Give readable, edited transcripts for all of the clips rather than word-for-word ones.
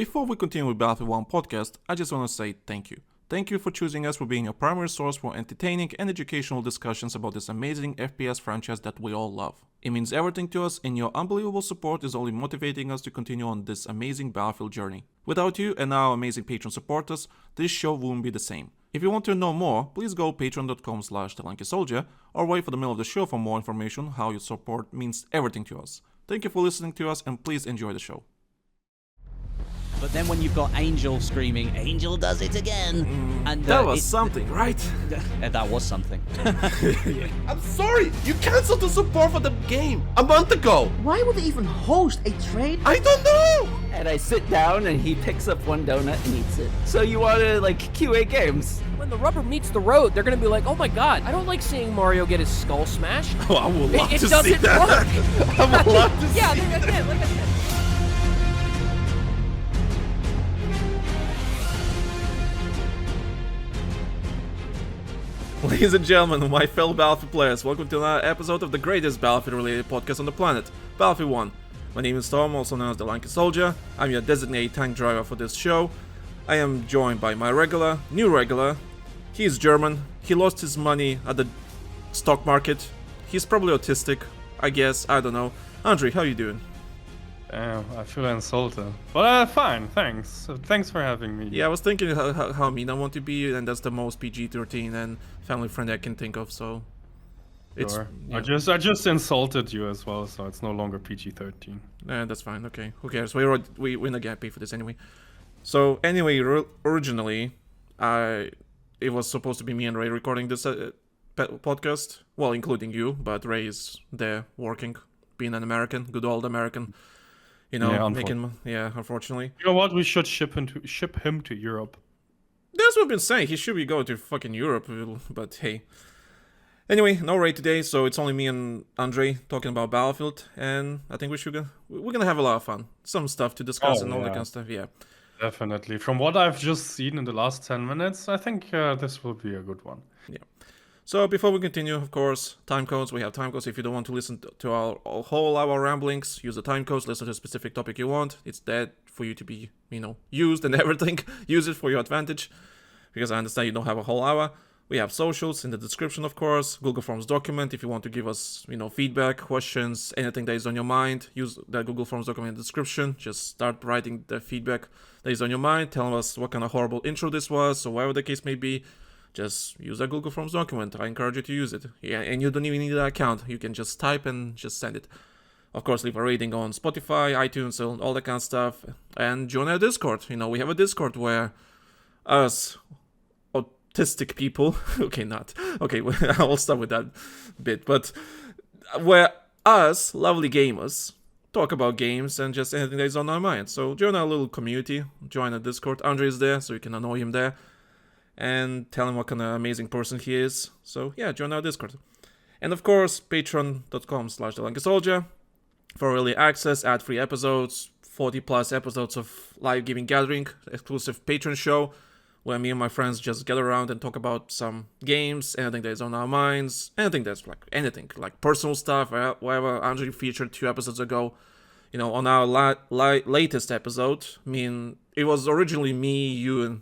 Before we continue with BattlefieldOne podcast, I just want to say thank you. Thank you for choosing us for being a primary source for entertaining and educational discussions about this amazing FPS franchise that we all love. It means everything to us, and your unbelievable support is only motivating us to continue on this amazing Battlefield journey. Without you and our amazing Patreon supporters, this show wouldn't be the same. If you want to know more, please go patreon.com/TheLankySoldier or wait for the middle of the show for more information. How your support means everything to us. Thank you for listening to us, and please enjoy the show. But then when you've got Angel screaming, Angel does it again. And that was something, right? That was something. I'm sorry, you cancelled the support for the game a month ago. Why would they even host a trade? I don't know. And I sit down and he picks up one donut and eats it. So you want to QA games? When the rubber meets the road, they're gonna be like, oh my god, I don't like seeing Mario get his skull smashed. Oh, I would love It to doesn't see that. work. I would love to Yeah, see that. again, like I said. Ladies and gentlemen, my fellow Battlefield players, welcome to another episode of the greatest Battlefield-related podcast on the planet, BattlefieldOne. My name is Tom, also known as the Lanky Soldier. I'm your designated tank driver for this show. I am joined by my new regular. He is German. He lost his money at the stock market. He's probably autistic, I guess. I don't know. Andre, how you doing? I feel insulted. But fine, thanks. Thanks for having me. Yeah, I was thinking how mean I want to be, and that's the most PG-13 and family-friendly I can think of, so... It's, Sure. yeah. I just insulted you as well, so it's no longer PG-13. That's fine, okay. Who cares? We're not gonna pay for this anyway. So, anyway, originally, it was supposed to be me and Ray recording this podcast. Well, including you, but Ray is there working, being an American, good old American. You know, unfortunately. You know what? We should ship him to Europe. That's what I've been saying. He should be going to fucking Europe, but hey. Anyway, no Ray today, so it's only me and Andre talking about Battlefield, and I think we're gonna have a lot of fun. Some stuff to discuss and all that kind of stuff, yeah. Definitely. From what I've just seen in the last 10 minutes, I think this will be a good one. Yeah. So before we continue, of course, time codes. We have time codes. If you don't want to listen to our whole hour ramblings, use the time codes. Listen to a specific topic you want. It's there for you to be, used and everything. Use it for your advantage, because I understand you don't have a whole hour. We have socials in the description, of course. Google Forms document if you want to give us, feedback, questions, anything that is on your mind. Use that Google Forms document in the description. Just start writing the feedback that is on your mind. Tell us what kind of horrible intro this was, or whatever the case may be. Just use that Google Forms document. I encourage you to use it. Yeah, and you don't even need an account. You can just type and just send it. Of course, leave a rating on Spotify, iTunes, all that kind of stuff. And join our Discord. We have a Discord where us autistic people... Okay, I will stop with that bit. But where us, lovely gamers, talk about games and just anything that is on our mind. So join our little community. Join our Discord. Andre is there, so you can annoy him there. And tell him what kind of amazing person he is. So yeah, join our Discord. And of course, patreon.com/TheLankySoldier for early access, ad-free episodes, 40 plus episodes of live gaming gathering, exclusive Patreon show, where me and my friends just gather around and talk about some games, anything that is on our minds, anything like personal stuff, whatever. Andrew featured 2 episodes ago. On our latest episode, it was originally me, you,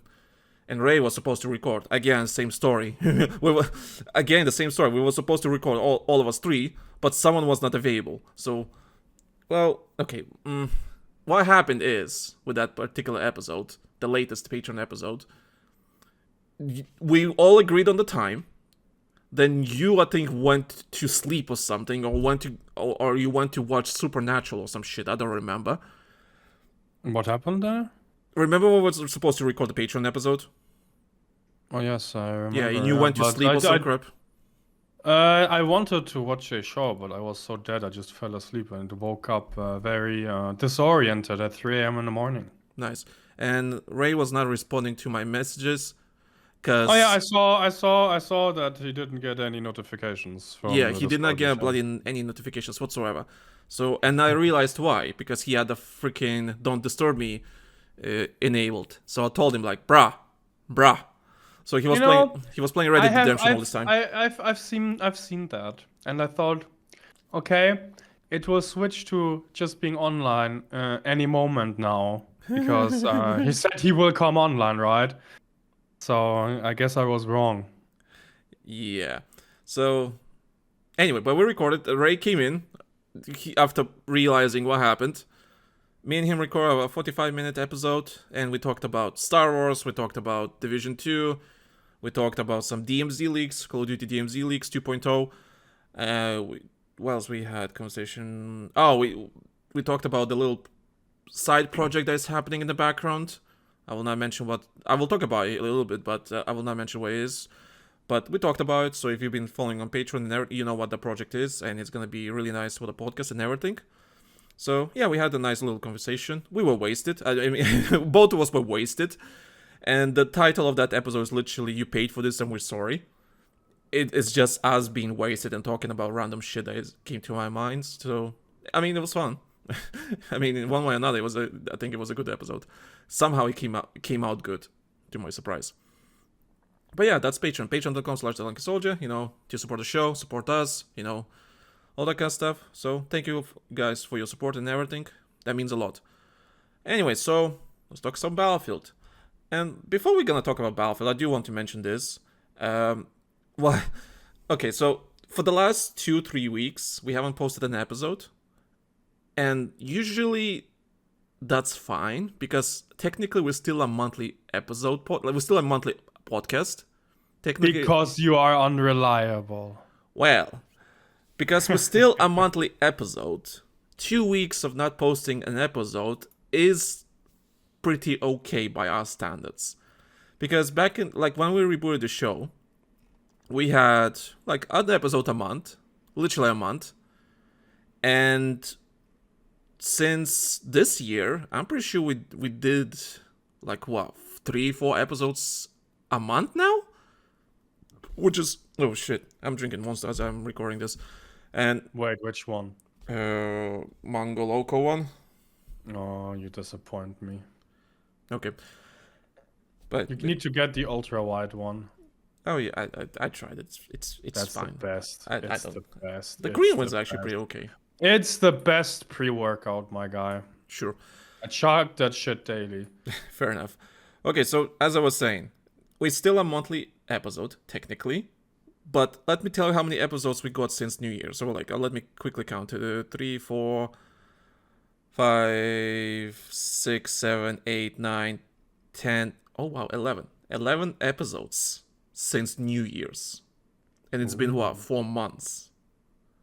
and Ray was supposed to record. Again, same story. The same story. We were supposed to record all of us 3, but someone was not available. So, what happened is, with that particular episode, the latest Patreon episode, we all agreed on the time. Then you, I think, went to sleep or something, or you went to watch Supernatural or some shit. I don't remember. What happened there? Remember when we were supposed to record the Patreon episode? Oh, yes, I remember. Yeah, and you went to sleep or some crap? I wanted to watch a show, but I was so dead I just fell asleep and woke up very disoriented at 3 a.m. in the morning. Nice. And Ray was not responding to my messages. Cause... Oh, yeah, I saw that he didn't get any notifications from he did not get any notifications whatsoever. So, and I realized why. Because he had the freaking Don't Disturb Me enabled. So I told him, like, bruh. So he was playing Red Dead Redemption all this time. I've seen that, and I thought, okay, it will switch to just being online any moment now. because he said he will come online, right? So I guess I was wrong. Yeah. So anyway, but we recorded. Ray came in after realizing what happened. Me and him recorded a 45-minute episode, and we talked about Star Wars, we talked about Division 2, we talked about some DMZ leaks, Call of Duty DMZ leaks 2.0. What else we had conversation? Oh, we talked about the little side project that's happening in the background. I will not mention what... I will talk about it a little bit, but I will not mention what it is. But we talked about it, so if you've been following on Patreon, you know what the project is, and it's going to be really nice for the podcast and everything. So, yeah, we had a nice little conversation. We were wasted. I mean, both of us were wasted. And the title of that episode is literally, You Paid for This and We're Sorry. It's just us being wasted and talking about random shit that came to my mind. So, I mean, it was fun. I mean, in one way or another, I think it was a good episode. Somehow it came out good, to my surprise. But yeah, that's Patreon. Patreon.com/TheLankySoldier, to support the show, support us, all that kind of stuff. So thank you guys for your support and everything. That means a lot. Anyway, so let's talk some Battlefield. And before we're gonna talk about Battlefield, I do want to mention this. Okay, so for the last 2-3 weeks, we haven't posted an episode. And usually that's fine, because technically we're still a monthly episode, we're still a monthly podcast. Technically, Because you are unreliable. well, because we're still a monthly episode, 2 weeks of not posting an episode is pretty okay by our standards. Because back in, when we rebooted the show, we had, an episode a month, literally a month. And since this year, I'm pretty sure we did, 3-4 episodes a month now? Which is, oh shit, I'm drinking Monster as I'm recording this. And Wait, which one? Mango Loco one. Oh, you disappoint me. Okay. But You need to get the ultra wide one. oh yeah, I tried it. It's That's fine. the best. I It's don't- the best. The It's green the one's actually best. pretty okay. It's the best pre-workout, my guy. Sure. I chug that shit daily. Fair enough. Okay, so as I was saying, we're still a monthly episode, technically. But let me tell you how many episodes we got since New Year. So let me quickly count. 3, 4, 5, 6, 7, 8, 9, 10. Oh wow, 11. 11 episodes since New Year's. And it's been 4 months.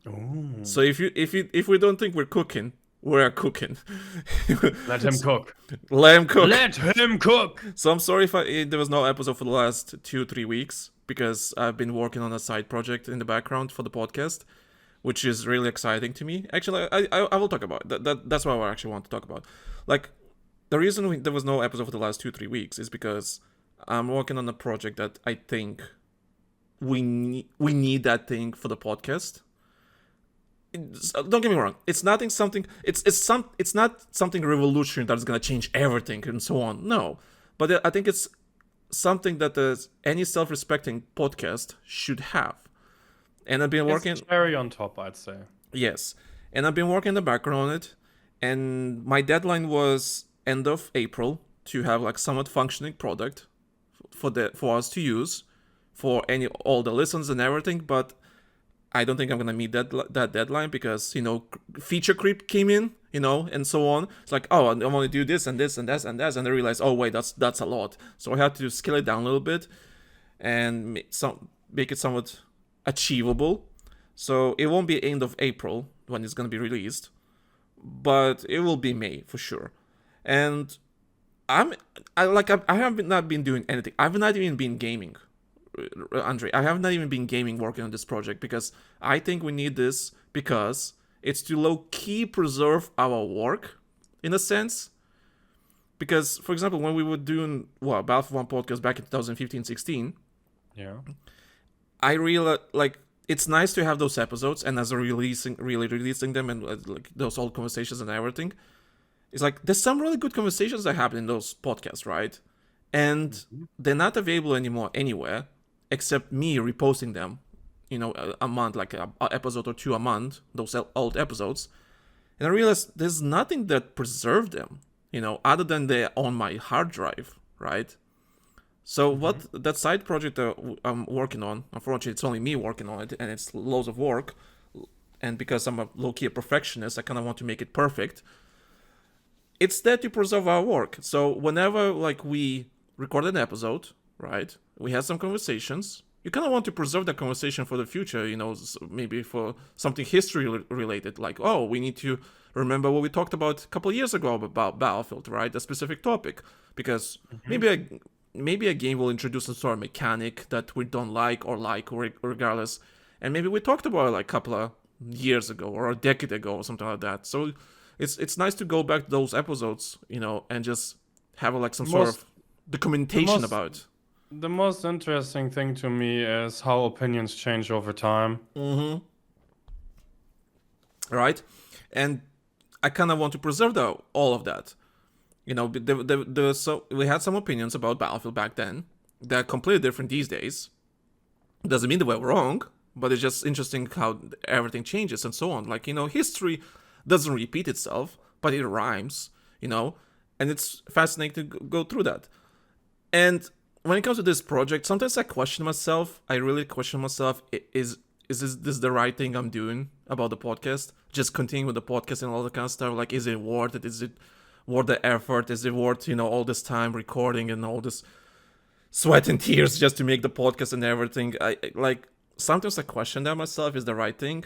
Ooh. So if we don't think we're cooking, we're cooking. Let him cook. Let him cook. Let him cook. So I'm sorry if there was no episode for the last 2-3 weeks, because I've been working on a side project in the background for the podcast, which is really exciting to me. Actually, I will talk about it. That's what I actually want to talk about. The reason there was no episode for the last 2-3 weeks is because I'm working on a project that I think we need that thing for the podcast. Don't get me wrong. It's not something revolutionary that's gonna change everything and so on. No, but I think it's something that any self-respecting podcast should have. And I've been working. It's cherry on top, I'd say. Yes, and I've been working in the background on it. And my deadline was end of April to have somewhat functioning product for us to use for all the listens and everything, but I don't think I'm gonna meet that deadline because feature creep came in, and so on. It's I want to do this and this and that and that, and I realized, oh wait, that's a lot. So I had to scale it down a little bit and make it somewhat achievable. So it won't be end of April when it's gonna be released, but it will be May for sure. And I have not been doing anything. I've not even been gaming. Andre, I have not even been gaming working on this project because I think we need this because it's to low-key preserve our work in a sense. Because, for example, when we were doing BattlefieldOne podcast back in 2015-16, Yeah. I really it's nice to have those episodes, and as a releasing them and those old conversations and everything, it's there's some really good conversations that happen in those podcasts, right? And they're not available anymore anywhere except me reposting them, a month, a episode or two a month, those old episodes. And I realized there's nothing that preserved them, other than they're on my hard drive, right? So what that side project that I'm working on, unfortunately, it's only me working on it, and it's loads of work. And because I'm a low-key perfectionist, I kind of want to make it perfect. It's there to preserve our work. So whenever we record an episode, right, we had some conversations. You kind of want to preserve that conversation for the future, maybe for something history-related, like, oh, we need to remember what we talked about a couple of years ago about Battlefield, right, a specific topic. Because maybe a game will introduce some sort of mechanic that we don't like regardless. And maybe we talked about it like a couple of years ago or a decade ago or something like that. So it's nice to go back to those episodes, and just have some sort of documentation about it. The most interesting thing to me is how opinions change over time. Right? And I kind of want to preserve all of that. So we had some opinions about Battlefield back then that are completely different these days. Doesn't mean they were wrong, but it's just interesting how everything changes and so on. History doesn't repeat itself, but it rhymes, and it's fascinating to go through that. And when it comes to this project, sometimes I really question myself, is this the right thing I'm doing about the podcast? Just continue with the podcast and all that kind of stuff. Is it worth it? Is it worth the effort? Is it worth, all this time recording and all this sweat and tears just to make the podcast and everything? Sometimes I question that myself, is the right thing.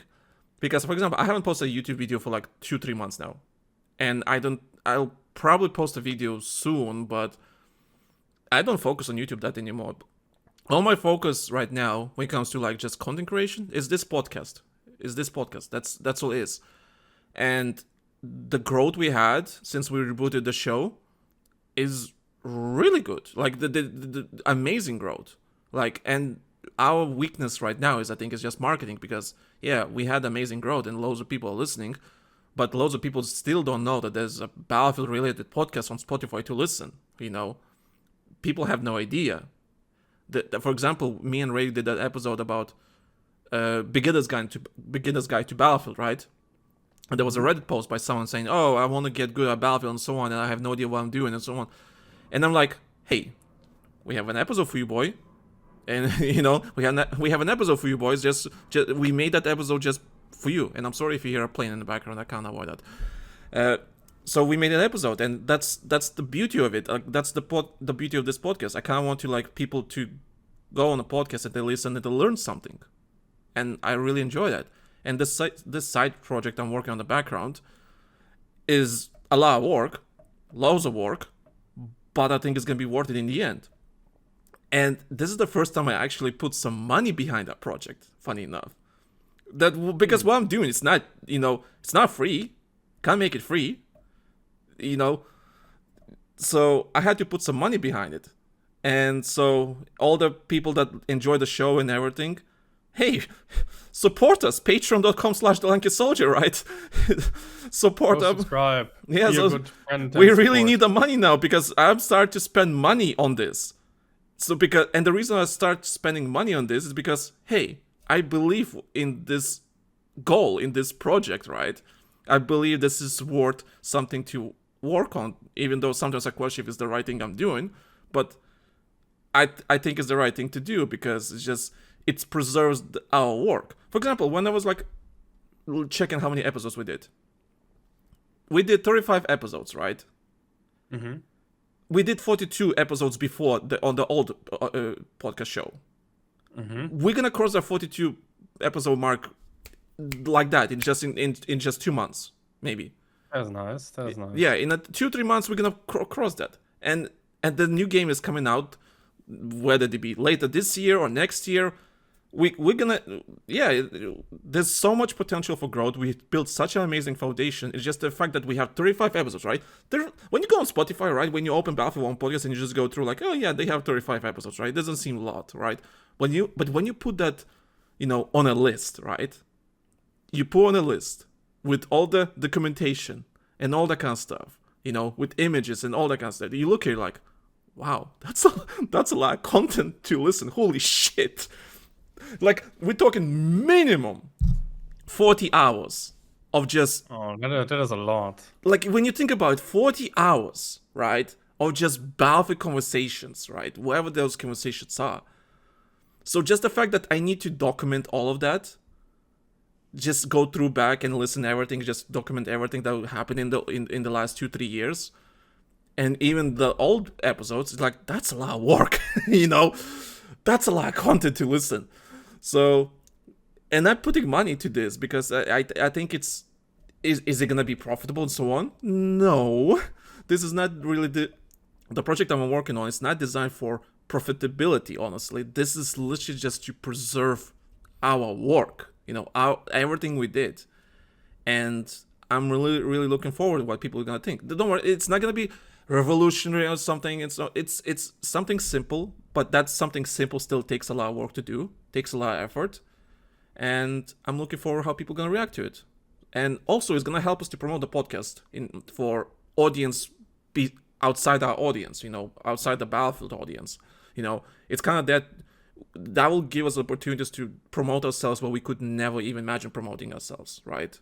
Because, for example, I haven't posted a YouTube video for 2-3 months now. And I'll probably post a video soon, but I don't focus on YouTube that anymore. All my focus right now, when it comes to just content creation, is this podcast. That's all it is. And the growth we had since we rebooted the show is really good. The amazing growth. And our weakness right now is just marketing, because we had amazing growth and loads of people are listening, but loads of people still don't know that there's a Battlefield related podcast on Spotify to listen. People have no idea. For example, me and Ray did that episode about beginner's guide to Battlefield, right? And there was a Reddit post by someone saying, oh, I want to get good at Battlefield and so on, and I have no idea what I'm doing and so on. And I'm like, hey, we have an episode for you, boy. And, we have an episode for you, boys. Just we made that episode just for you. And I'm sorry if you hear a plane in the background. I can't avoid that. So we made an episode, and that's the beauty of it. That's the beauty of this podcast. I kind of want to people to go on a podcast and they listen and they learn something. And I really enjoy that. And this side project I'm working on in the background is a lot of work, loads of work, but I think it's going to be worth it in the end. And this is the first time I actually put some money behind that project, funny enough. Because what I'm doing, it's not, it's not free. Can't make it free. So I had to put some money behind it. And so all the people that enjoy the show and everything, hey, support us. Patreon.com/TheLankySoldier, right? Support us. Subscribe. Yeah, so we really need the money now, because I'm starting to spend money on this. And the reason I start spending money on this is because, hey, I believe in this goal, in this project, right? I believe this is worth something to work on, even though sometimes I question if it's the right thing I'm doing. But I think it's the right thing to do, because it preserves our work. For example, when I was checking how many episodes we did 35 episodes, right? Mm-hmm. We did 42 episodes before on the old podcast show. Mm-hmm. We're gonna cross the 42 episode mark like that in just 2 months, maybe. That's nice. Yeah, in 2-3 months we're gonna cross that, and the new game is coming out, whether it be later this year or next year. We're gonna, there's so much potential for growth. We built such an amazing foundation. It's just the fact that we have 35 episodes, right? When you go on Spotify, right, when you open BattlefieldOne podcast and you just go through they have 35 episodes, right? It doesn't seem a lot, right? But when you put that, on a list, right? You put on a list with all the documentation and all that kind of stuff, with images and all that kind of stuff. You look at it wow, that's a lot of content to listen. Holy shit. We're talking minimum 40 hours of just Oh, that is a lot. like when you think about it, 40 hours, right, of just Battlefield conversations, right, wherever those conversations are. So just the fact that I need to document all of that, just go through back and listen to everything, just document everything that happened in the last 2-3 years, and even the old episodes, it's like that's a lot of work, you know, that's a lot of content to listen. So, and I'm putting money to this because I think is it gonna be profitable and so on? No, this is not really the project I'm working on. It's not designed for profitability. Honestly, this is literally just to preserve our work, you know, everything we did, and I'm really looking forward to what people are gonna think. Don't worry, it's not gonna be revolutionary or something. It's something simple, but that something simple still takes a lot of work to do, takes a lot of effort, and I'm looking forward how people are gonna react to it. And also, it's gonna help us to promote the podcast for audience be outside our audience, you know, outside the Battlefield audience. You know, it's kind of that will give us opportunities to promote ourselves where we could never even imagine promoting ourselves, right?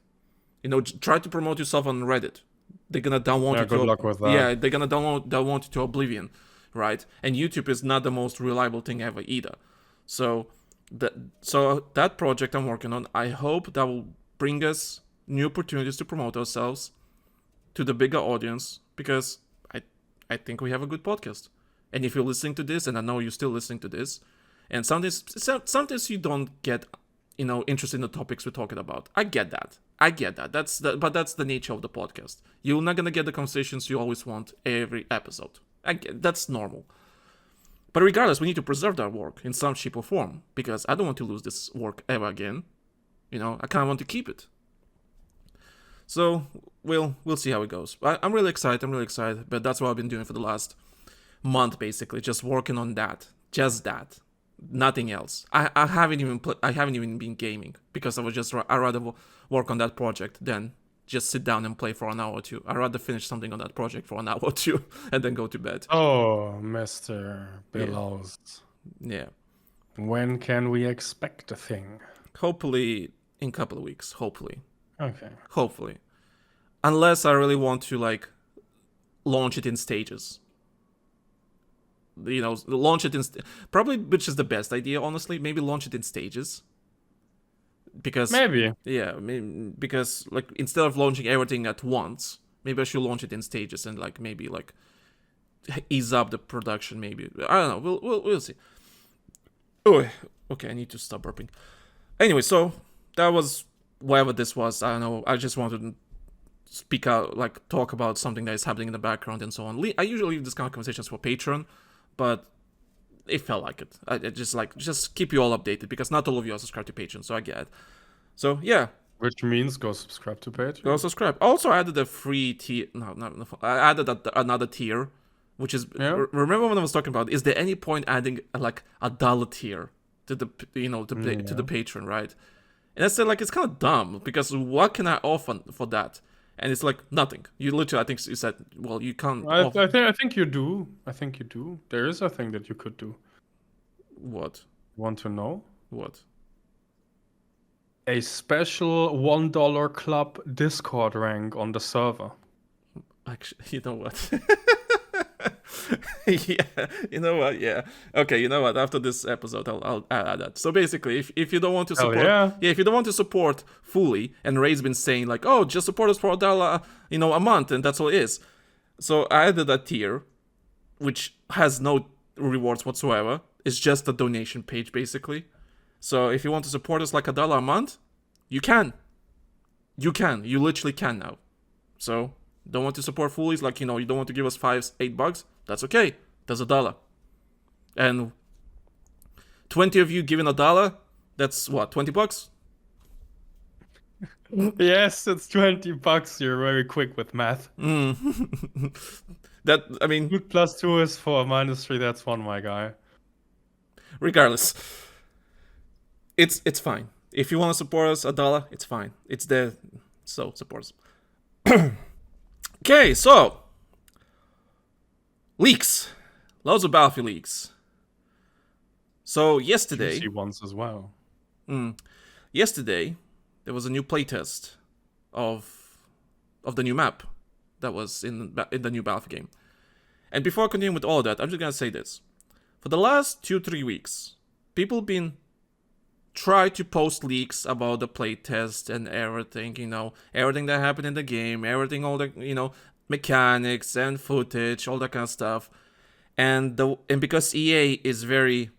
You know, try to promote yourself on Reddit. They're gonna download you. Good luck with that. Yeah, they're gonna download you to oblivion, right? And YouTube is not the most reliable thing ever either. So that project I'm working on, I hope that will bring us new opportunities to promote ourselves to the bigger audience, because I think we have a good podcast. And if you're listening to this, and I know you're still listening to this, and sometimes you don't get, you know, interested in the topics we're talking about. I get that. But that's the nature of the podcast. You're not gonna get the conversations you always want every episode. That's normal. But regardless, we need to preserve that work in some shape or form, because I don't want to lose this work ever again. You know, I kind of want to keep it. So we'll see how it goes. I'm really excited. But that's what I've been doing for the last month, basically, just working on that, just that, nothing else. I haven't even been gaming, because I rather work on that project than just sit down and play for an hour or two. I'd rather finish something on that project for an hour or two and then go to bed. Oh, Mr. Billows. Yeah. When can we expect a thing? Hopefully in a couple of weeks. Hopefully. Unless I really want to, like, launch it in stages. You know, launch it in probably, which is the best idea, honestly. Maybe launch it in stages. Because because like instead of launching everything at once, maybe I should launch it in stages and like maybe like ease up the production. Maybe I don't know. We'll see. Oh, okay. I need to stop burping. Anyway, so that was whatever this was. I don't know. I just wanted to speak out, like talk about something that is happening in the background and so on. I usually leave this kind of conversations for Patreon, but it felt like it. I just keep you all updated, because not all of you are subscribed to Patreon, so I get it. So yeah. Which means go subscribe to Patreon. Go subscribe. Also, I added a free tier. No. I added another tier, which is. Yeah. Remember when I was talking about? Is there any point adding like $1 tier to the to the Patreon, right? And I said like it's kind of dumb, because what can I offer for that? And it's like nothing. You literally, I think you said, well, you can't. I think you do. There is a thing that you could do. What? Want to know? What? A special $1 club Discord rank on the server. Actually, you know what? Yeah, you know what? Yeah. Okay, you know what? After this episode, I'll add that. So basically, if you don't want to support, if you don't want to support fully, and Ray's been saying like, oh, just support us for $1, a month, and that's all it is. So I added a tier, which has no rewards whatsoever. It's just a donation page, basically. So if you want to support us like $1 a month, you can. You literally can now. So don't want to support fully, it's like, you don't want to give us $5-8, that's okay. That's $1. And 20 of you giving $1, that's what, $20? Yes, it's $20. You're very quick with math. That, I mean, 2 + 2 is 4, -3, that's 1, my guy. Regardless, it's fine. If you want to support us $1, it's fine. It's there, so support us. Okay, so leaks, loads of Battlefield leaks. So yesterday, Juicy ones as well. Yesterday there was a new playtest of the new map that was in the new Battlefield game. And before I continue with all of that, I'm just gonna say this: for the last 2-3 weeks, people been try to post leaks about the playtest and everything, everything that happened in the game, everything, all the, mechanics and footage, all that kind of stuff. And because EA is very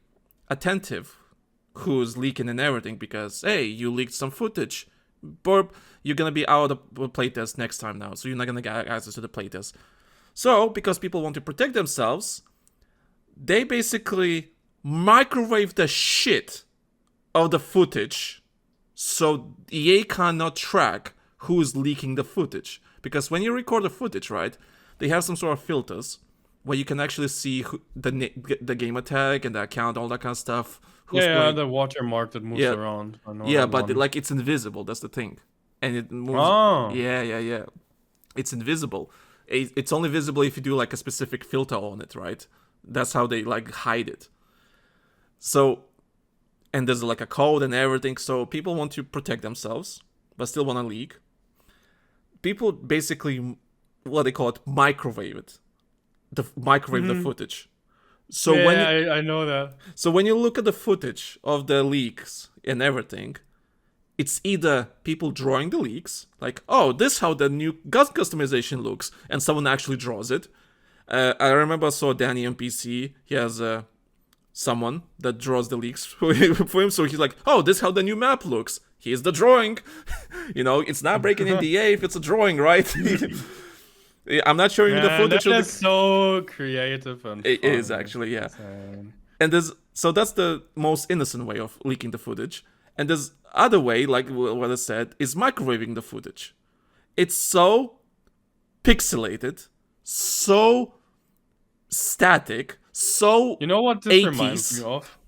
attentive who's leaking and everything, because, hey, you leaked some footage, burp, you're gonna be out of the playtest next time now, so you're not gonna get access to the playtest. So, because people want to protect themselves, they basically microwave the shit of the footage, so EA cannot track who's leaking the footage. Because when you record the footage, right, they have some sort of filters where you can actually see the gamer tag and the account, all that kind of stuff. The watermark that moves around. I know but it's invisible. That's the thing, and it moves. Oh. Yeah. It's invisible. It's only visible if you do like a specific filter on it, right? That's how they like hide it. So, and there's like a code and everything. So people want to protect themselves, but still want to leak. People basically, what they call it, microwave it. The footage. So I know that. So when you look at the footage of the leaks and everything, it's either people drawing the leaks, like, oh, this is how the new gun customization looks, and someone actually draws it. I remember I saw Danny on PC. He has someone that draws the leaks for him, so he's like, oh, this is how the new map looks. Here's the drawing. It's not breaking NDA if it's a drawing, right? I'm not showing you the footage. That is so creative and it fun. is actually, yeah. And that's the most innocent way of leaking the footage. And there's other way, like what I said, is microwaving the footage. It's so pixelated, so static, so You know what this 80s. reminds me of?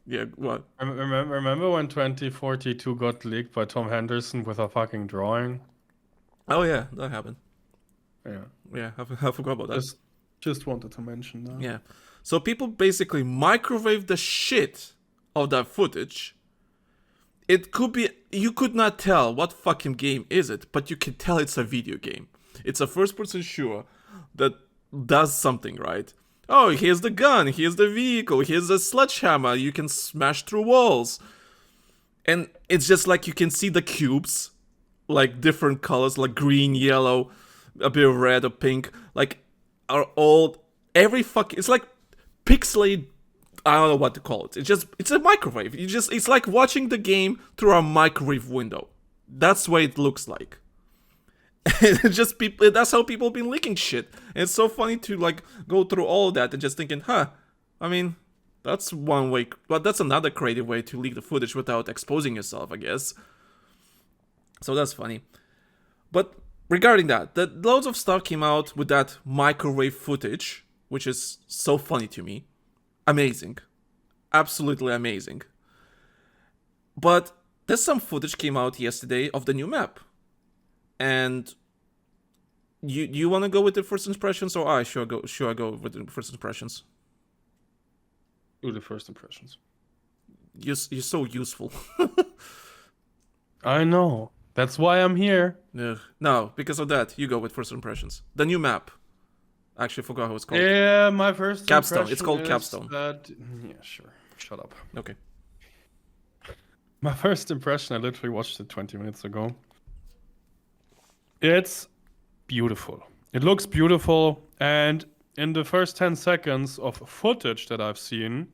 Yeah, what? Remember when 2042 got leaked by Tom Henderson with a fucking drawing? Oh yeah, that happened. Yeah. I forgot about that. Just wanted to mention that. Yeah. So people basically microwave the shit of that footage. It could be, you could not tell what fucking game is it, but you can tell it's a video game. It's a first-person shooter that does something, right? Oh, here's the gun, here's the vehicle, here's the sledgehammer, you can smash through walls. And it's just like you can see the cubes, like different colors, like green, yellow, a bit of red or pink, like are all, it's like pixelated, I don't know what to call it. It's a microwave. It's like watching the game through a microwave window. That's what it looks like. That's how people been leaking shit. And it's so funny to like go through all of that and just thinking, I mean, that's one way, but that's another creative way to leak the footage without exposing yourself, I guess. So that's funny. But regarding that, loads of stuff came out with that microwave footage, which is so funny to me. Amazing. Absolutely amazing. But there's some footage came out yesterday of the new map. And you want to go with the first impressions, or I go with the first impressions? Do the first impressions. You're so useful. I know. That's why I'm here. No, because of that, you go with first impressions. The new map. I actually forgot how it's called. Yeah, my first Capstone. It's called is Capstone. Yeah, sure. Shut up. Okay. My first impression, I literally watched it 20 minutes ago. It's beautiful. It looks beautiful, and in the first 10 seconds of footage that I've seen,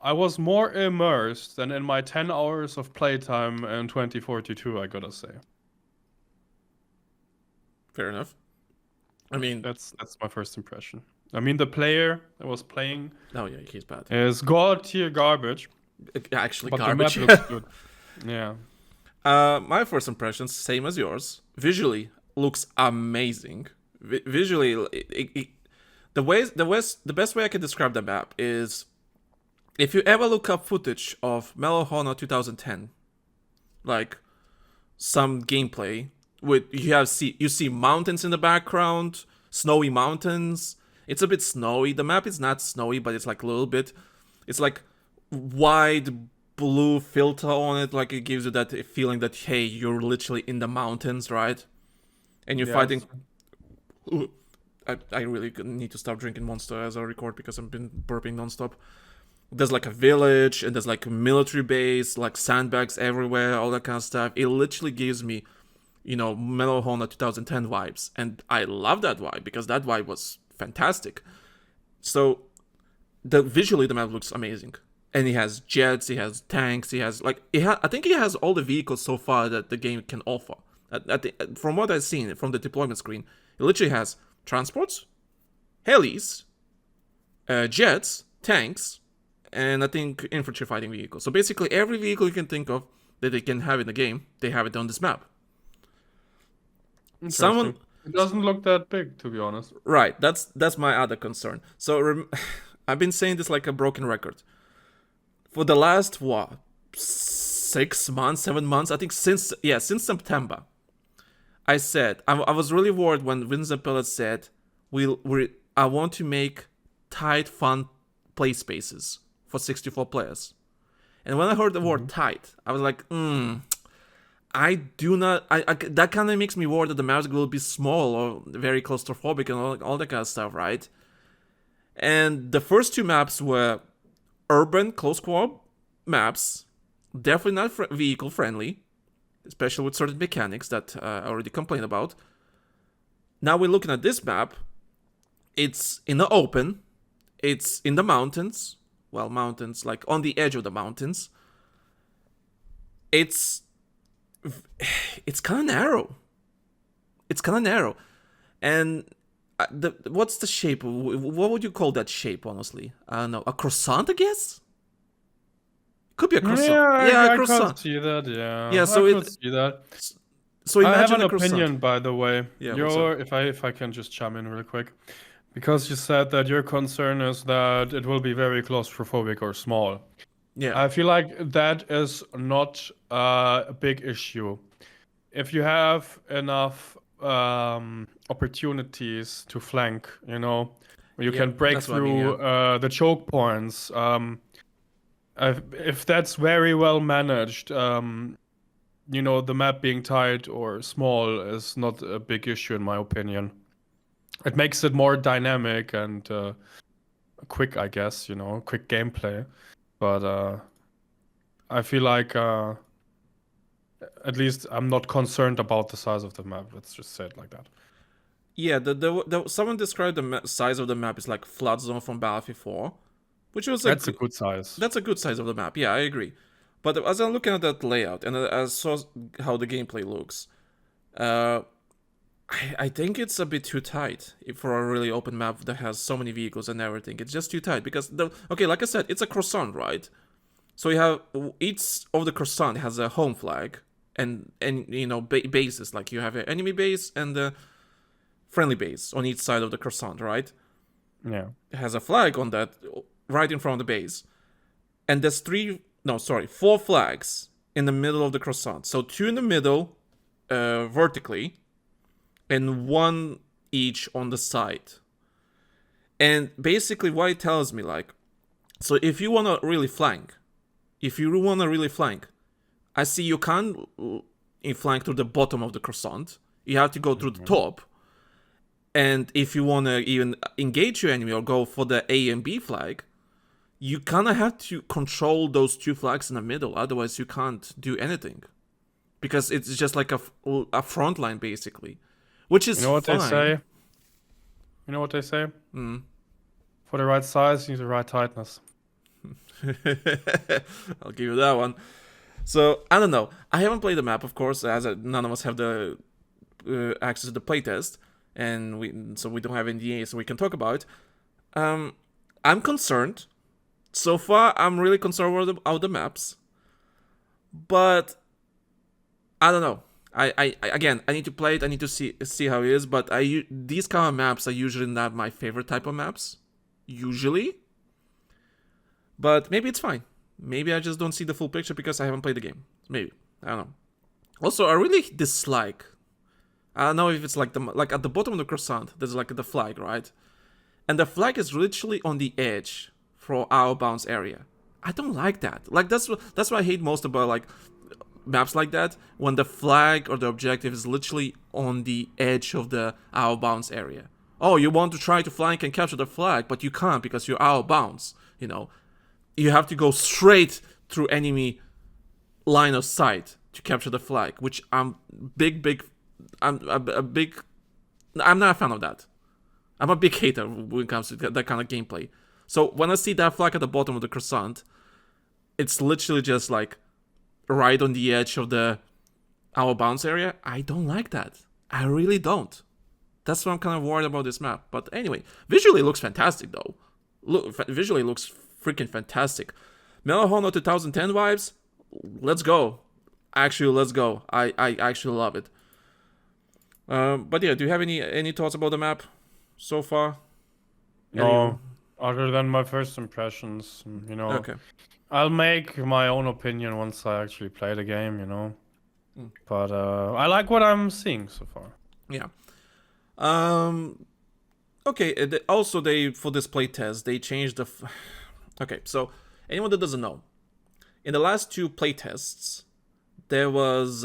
I was more immersed than in my 10 hours of playtime in 2042, I gotta say. Fair enough. I mean, That's my first impression. I mean, the player that was playing oh yeah, he's bad. is god tier garbage. Actually, But garbage. the map looks good. Yeah. My first impressions, same as yours. Visually, looks amazing. Visually, the best way I can describe the map is, if you ever look up footage of Medal of Honor 2010, like some gameplay with you see mountains in the background, snowy mountains. It's a bit snowy. The map is not snowy, but it's like a little bit. It's like wide blue filter on it, like it gives you that feeling that, hey, you're literally in the mountains, right? And you're fighting. Ooh, I really need to stop drinking Monster as I record because I've been burping nonstop. There's like a village and there's like a military base, like sandbags everywhere, all that kind of stuff. It literally gives me, Medal of Honor 2010 vibes, and I love that vibe because that vibe was fantastic. So, visually the map looks amazing, and he has jets, he has tanks, he has I think he has all the vehicles so far that the game can offer. From what I've seen from the deployment screen, it literally has transports, helis, jets, tanks, and I think infantry fighting vehicles. So basically every vehicle you can think of that they can have in the game, they have it on this map. It doesn't look that big, to be honest. Right, that's my other concern. So I've been saying this like a broken record. For the last, 6 months, 7 months, I think since September, I said, I was really worried when Vince Zampella said, I want to make tight, fun play spaces for 64 players. And when I heard the word tight, I was like, I do not, that kind of makes me worried that the maps will be small or very claustrophobic and all that kind of stuff, right? And the first two maps were urban close co-op maps, definitely not vehicle friendly, especially with certain mechanics that I already complained about. Now we're looking at this map. It's in the open. It's in the mountains. Well, mountains, like on the edge of the mountains. It's kind of narrow. And what's the shape? What would you call that shape, honestly? I don't know. A croissant, I guess? Could be a croissant. Yeah, a croissant. I could see that, yeah. Yeah, so I could see that. So imagine I have an a croissant. opinion, by the way. Yeah, if I can just chime in real quick. Because you said that your concern is that it will be very claustrophobic or small. Yeah. I feel like that is not a big issue. If you have enough opportunities to flank, where you can break through the choke points, if that's very well managed, the map being tight or small is not a big issue in my opinion. It makes it more dynamic and quick, I guess, quick gameplay. But I feel like at least I'm not concerned about the size of the map. Let's just say it like that. Yeah, someone described the size of the map as like Flood Zone from Battlefield 4, which was a good size. That's a good size of the map. Yeah, I agree. But as I'm looking at that layout and I saw how the gameplay looks, I think it's a bit too tight for a really open map that has so many vehicles and everything. It's just too tight because like I said, it's a croissant, right? So you have each of the croissant has a home flag and bases, like you have an enemy base and a friendly base on each side of the croissant, right? Yeah. It has a flag on that right in front of the base. And there's 4 flags in the middle of the croissant. So 2 in the middle vertically and 1 each on the side. And basically what it tells me, so if you want to really flank, I see you can't flank through the bottom of the croissant. You have to go through the top. And if you want to even engage your enemy or go for the A and B flag, you kind of have to control those 2 flags in the middle. Otherwise, you can't do anything. Because it's just like a front line, basically. Which is fine. You know what they say? For the right size, you need the right tightness. I'll give you that one. So, I don't know. I haven't played the map, of course, as none of us have the access to the playtest. And we don't have NDA, so we can talk about it. I'm concerned. So far, I'm really concerned about the maps. But, I don't know. I need to play it. I need to see how it is. But these kind of maps are usually not my favorite type of maps. Usually. But maybe it's fine. Maybe I just don't see the full picture because I haven't played the game. Maybe. I don't know. Also, I really dislike. I don't know if it's like at the bottom of the croissant, there's like the flag, right? And the flag is literally on the edge for our bounce area. I don't like that. Like that's what I hate most about like maps like that, when the flag or the objective is literally on the edge of the out of bounds area. Oh, you want to try to flank and capture the flag, but you can't because you're out of bounds. You know, you have to go straight through enemy line of sight to capture the flag, which I'm not a fan of that. I'm a big hater when it comes to that kind of gameplay. So when I see that flag at the bottom of the croissant, it's literally just like right on the edge of the out of bounds area. I don't like that. I really don't. That's why I'm kind of worried about this map. But anyway, visually it looks fantastic though. Visually it looks freaking fantastic. Medal of Honor 2010 vibes. Let's go. Actually, let's go. I actually love it. But yeah, do you have any thoughts about the map so far? No, other than my first impressions, you know. Okay. I'll make my own opinion once I actually play the game, you know. But I like what I'm seeing so far. Yeah. Okay. Also, for this playtest, they changed the. Okay, so anyone that doesn't know, in the last two playtests, there was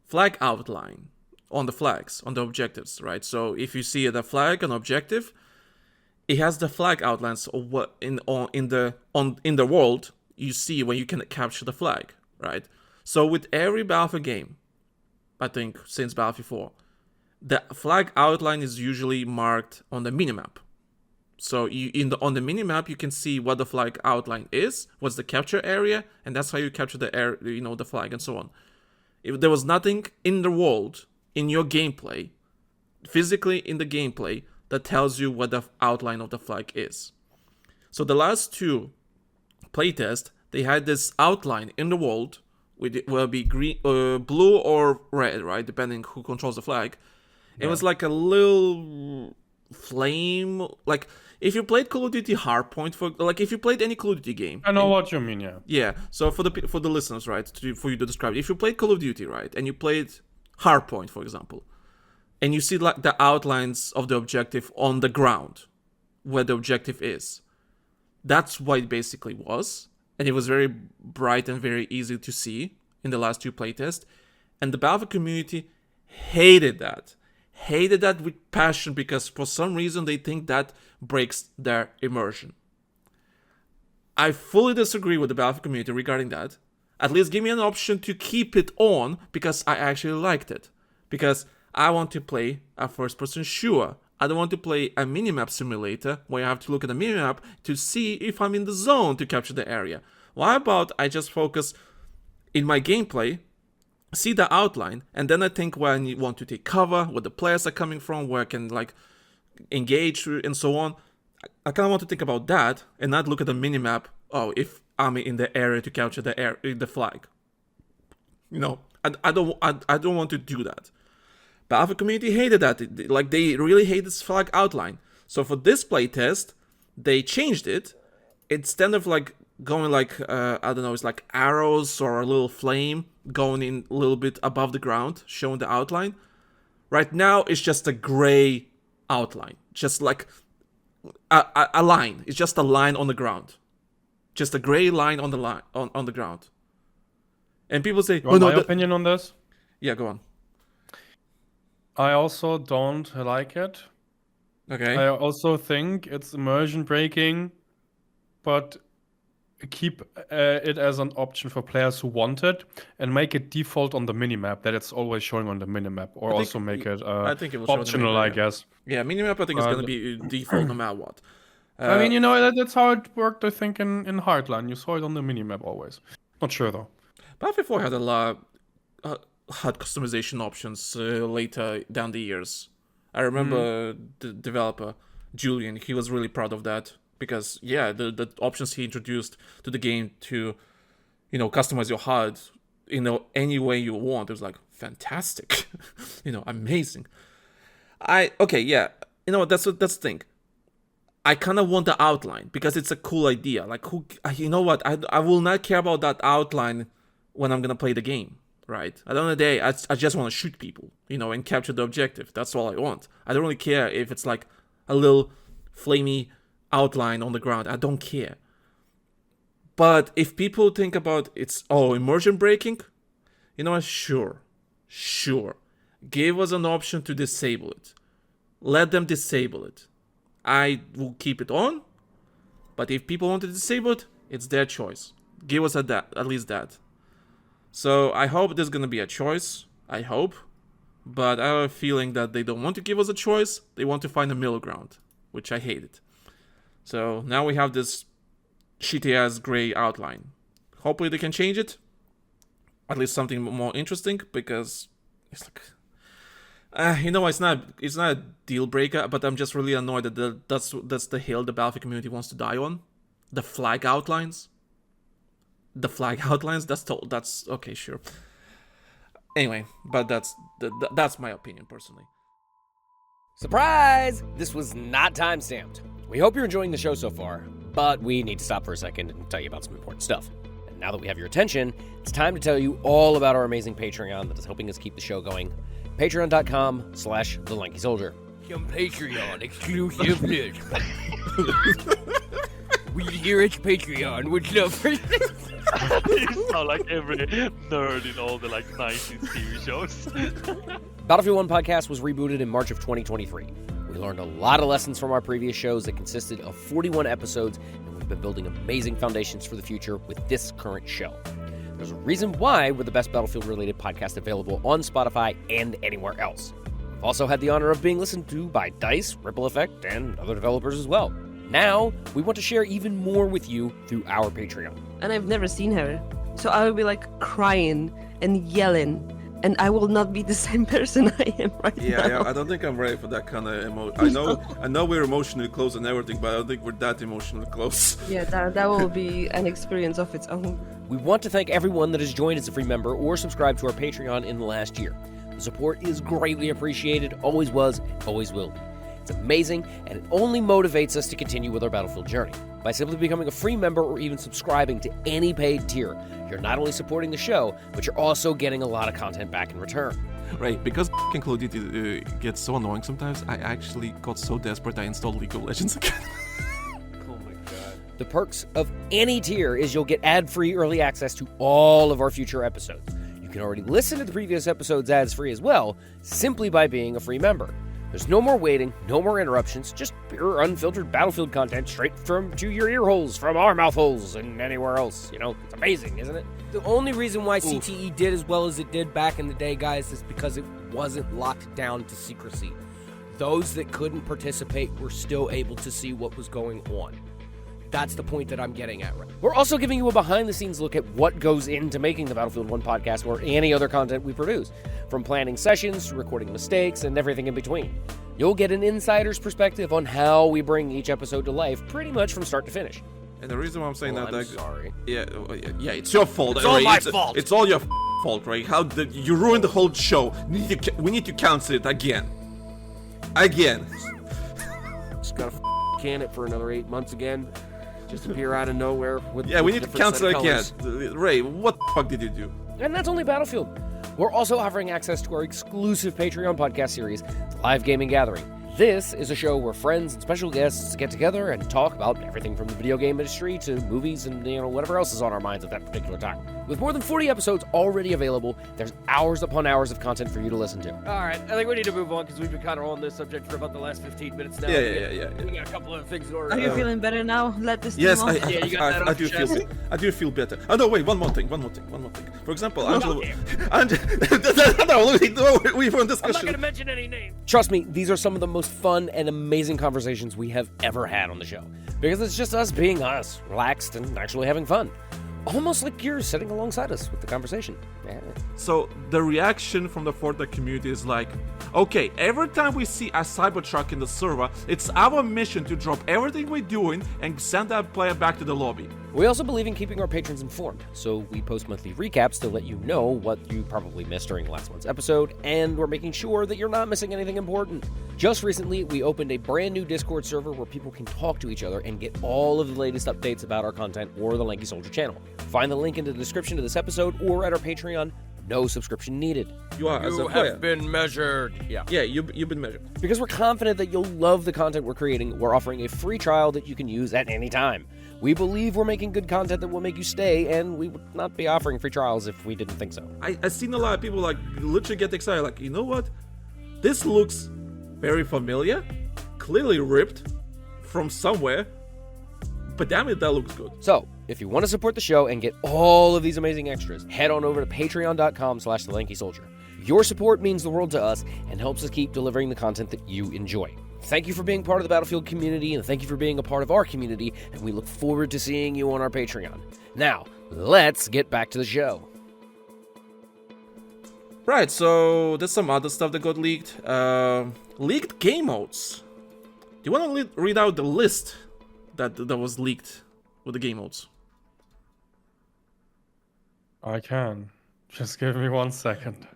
flag outline on the flags, on the objectives, right? So if you see the flag on objective, it has the flag outlines of what in the world you see when you can capture the flag, right? So with every Battlefield game, I think since Battlefield 4, the flag outline is usually marked on the minimap. So on the minimap you can see what the flag outline is, what's the capture area, and that's how you capture the flag and so on. If there was nothing in the world in your gameplay, physically in the gameplay, that tells you what the outline of the flag is. So the last two playtests, they had this outline in the world, it will be green, blue or red, right, depending who controls the flag. Yeah. It was like a little flame, like if you played Call of Duty Hardpoint, if you played any Call of Duty game. I know what you mean, yeah. Yeah. So for the listeners, right, for you to describe, if you played Call of Duty, right, and you played Hardpoint, for example, and you see like the outlines of the objective on the ground, where the objective is. That's what it basically was. And it was very bright and very easy to see in the last two playtests. And the Battlefield community hated that. Hated that with passion because for some reason they think that breaks their immersion. I fully disagree with the Battlefield community regarding that. At least give me an option to keep it on because I actually liked it. Because I want to play a first-person shooter. I don't want to play a minimap simulator where I have to look at the minimap to see if I'm in the zone to capture the area. Why about I just focus in my gameplay, see the outline, and then I think where I want to take cover, where the players are coming from, where I can like engage and so on. I kind of want to think about that and not look at the minimap. Oh, if I'm in the area to capture the flag. You know, I don't want to do that. Battlefield community hated that. Like they really hate this flag outline. So for this playtest, they changed it. Instead of like going like I don't know, it's like arrows or a little flame going in a little bit above the ground, showing the outline. Right now, it's just a gray outline, just like a line. It's just a line on the ground, just a gray line on the on the ground. And people say, You want my opinion on this? Yeah, go on. I also don't like it. Okay. I also think it's immersion breaking, but keep it as an option for players who want it and make it default on the minimap, that it's always showing on the minimap, or also make it I think it will show optional, I guess. Yeah, minimap I think is going to be default no matter what. I mean, you know, that's how it worked, I think, in Hardline. You saw it on the minimap always. Not sure, though. Battlefield 4 had a lot had customization options later down the years. I remember the developer, Julian, he was really proud of that. Because, yeah, the options he introduced to the game to, you know, customize your HUD, you know, any way you want, it was like, fantastic. You know, amazing. Okay, yeah, you know, that's the thing. I kind of want the outline because it's a cool idea. Like, you know what, I will not care about that outline when I'm going to play the game, right? At the end of the day, I just want to shoot people, you know, and capture the objective. That's all I want. I don't really care if it's like a little flamey outline on the ground. I don't care. But if people think about it's immersion breaking, you know what? Sure. Give us an option to disable it. Let them disable it. I will keep it on. But if people want to disable it, it's their choice. Give us at least that. So I hope there's gonna be a choice. I hope. But I have a feeling that they don't want to give us a choice. They want to find a middle ground, which I hate it. So now we have this shitty ass gray outline. Hopefully they can change it. At least something more interesting, because it's like, it's not a deal breaker, but I'm just really annoyed that that's the hill the Battlefield community wants to die on. The flag outlines. That's okay, sure. Anyway, but that's my opinion personally. Surprise! This was not time-stamped. We hope you're enjoying the show so far, but we need to stop for a second and tell you about some important stuff. And now that we have your attention, it's time to tell you all about our amazing Patreon that is helping us keep the show going. Patreon.com/TheLankySoldier. Some Patreon exclusiveness. We here at Patreon would love for You sound like every nerd in all the 90s TV shows. Battlefield 1 podcast was rebooted in March of 2023. We learned a lot of lessons from our previous shows that consisted of 41 episodes, and we've been building amazing foundations for the future with this current show. There's a reason why we're the best Battlefield-related podcast available on Spotify and anywhere else. We've also had the honor of being listened to by DICE, Ripple Effect, and other developers as well. Now, we want to share even more with you through our Patreon. And I've never seen her. So I will be crying and yelling. And I will not be the same person I am right now. Yeah, I don't think I'm ready for that kind of emotion. I know we're emotionally close and everything, but I don't think we're that emotionally close. Yeah, that will be an experience of its own. We want to thank everyone that has joined as a free member or subscribed to our Patreon in the last year. The support is greatly appreciated, always was, always will be. It's amazing, and it only motivates us to continue with our Battlefield journey. By simply becoming a free member or even subscribing to any paid tier, you're not only supporting the show, but you're also getting a lot of content back in return. Right, because Call of Duty gets so annoying sometimes, I actually got so desperate I installed League of Legends again. Oh my god. The perks of any tier is you'll get ad-free early access to all of our future episodes. You can already listen to the previous episodes ads-free as well, simply by being a free member. There's no more waiting, no more interruptions, just pure unfiltered Battlefield content straight to your ear holes, from our mouth holes, and anywhere else. It's amazing, isn't it? The only reason why CTE did as well as it did back in the day, guys, is because it wasn't locked down to secrecy. Those that couldn't participate were still able to see what was going on. That's the point that I'm getting at right now. We're also giving you a behind-the-scenes look at what goes into making the Battlefield 1 podcast or any other content we produce, from planning sessions to recording mistakes and everything in between. You'll get an insider's perspective on how we bring each episode to life pretty much from start to finish. And the reason why I'm saying I'm sorry. Yeah, it's your fault. It's all my fault. It's all your fault, Ray. You ruined the whole show. We need to cancel it again. Just gotta can it for another 8 months again. Just appear out of nowhere with we need to cancel it again. Ray, what the fuck did you do? And that's only Battlefield. We're also offering access to our exclusive Patreon podcast series, The Live Gaming Gathering. This is a show where friends and special guests get together and talk about everything from the video game industry to movies and whatever else is on our minds at that particular time. With more than 40 episodes already available, there's hours upon hours of content for you to listen to. Alright, I think we need to move on because we've been kind of on this subject for about the last 15 minutes now. Yeah. We got a couple of things in order. Are you feeling better now? Let this Yes, thing off. I do feel better. Oh no, wait, one more thing. For example, Angelo. We were in discussion. I'm not gonna mention any names. Trust me, these are some of the most fun and amazing conversations we have ever had on the show. Because it's just us being us, relaxed and actually having fun. Almost like you're sitting alongside us with the conversation. Yeah. So the reaction from the Fortnite community is like, okay, every time we see a Cybertruck in the server, it's our mission to drop everything we're doing and send that player back to the lobby. We also believe in keeping our patrons informed, so we post monthly recaps to let you know what you probably missed during last month's episode, and we're making sure that you're not missing anything important. Just recently, we opened a brand new Discord server where people can talk to each other and get all of the latest updates about our content or the Lanky Soldier channel. Find the link in the description of this episode or at our Patreon. no subscription needed. You are as a You player. have been measured. Yeah. Yeah, you've been measured. Because we're confident that you'll love the content we're creating, we're offering a free trial that you can use at any time. We believe we're making good content that will make you stay, and we would not be offering free trials if we didn't think so. I've seen a lot of people like literally get excited, like, you know what? This looks very familiar, clearly ripped from somewhere, but damn it, that looks good. So, if you want to support the show and get all of these amazing extras, head on over to patreon.com/TheLankySoldier. Your support means the world to us and helps us keep delivering the content that you enjoy. Thank you for being part of the Battlefield community, and thank you for being a part of our community, and we look forward to seeing you on our Patreon. Now, let's get back to the show. Right, so there's some other stuff that got leaked. Leaked game modes. Do you want to read out the list that was leaked with the game modes? I can. Just give me 1 second.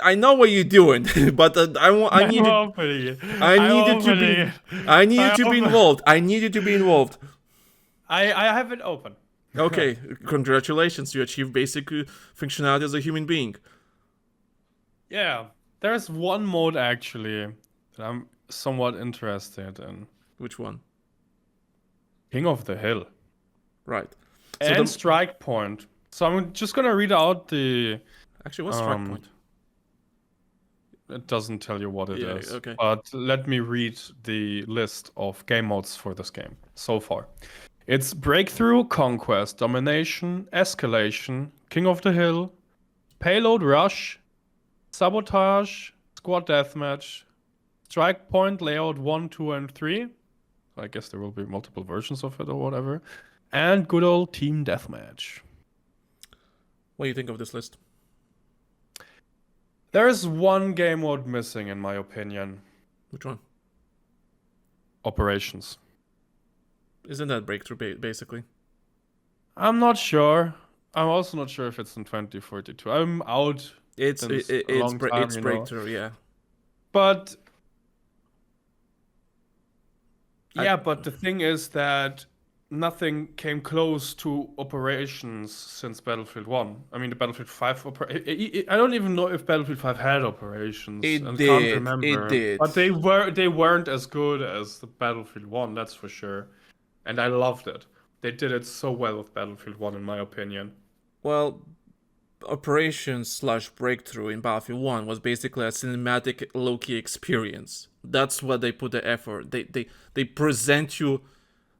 I know what you're doing, but I need opening I need you to be involved. I need you to be involved. I have it open. Okay, congratulations. You achieved basic functionality as a human being. Yeah, there's one mode actually that I'm somewhat interested in. Which one? King of the Hill. Right. So and Strike Point. So I'm just gonna read out the... Actually, what's Strike Point? It doesn't tell you what it is. Okay. But let me read the list of game modes for this game so far. It's Breakthrough, Conquest, Domination, Escalation, King of the Hill, Payload Rush, Sabotage, Squad Deathmatch, Strike Point, Layout 1, 2, and 3. I guess there will be multiple versions of it or whatever. And good old Team Deathmatch. What do you think of this list? There's one game mode missing, in my opinion. Which one? Operations. Isn't that Breakthrough, basically? I'm not sure. I'm also not sure if it's in 2042. I'm out. It's Breakthrough, yeah. But... yeah, but the thing is that nothing came close to operations since Battlefield 1. I mean, the Battlefield 5... I don't even know if Battlefield 5 had operations. It did. But they weren't as good as the Battlefield 1, that's for sure. And I loved it. They did it so well with Battlefield 1, in my opinion. Well, Operations/Breakthrough in Battlefield 1 was basically a cinematic low-key experience. That's what they put the effort. They present you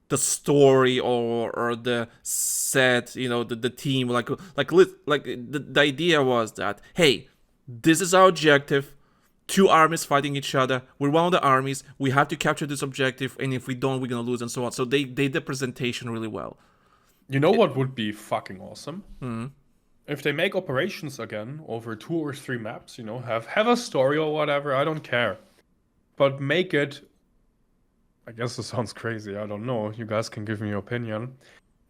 the story or the set, you know, the team, like the idea was that, hey, this is our objective. 2 armies fighting each other. We're one of the armies. We have to capture this objective, and if we don't, we're gonna lose, and so on. So they did the presentation really well. You know what would be fucking awesome? Mm-hmm. If they make operations again over 2 or 3 maps, you know, have a story or whatever, I don't care. But make it, I guess this sounds crazy, I don't know, you guys can give me your opinion.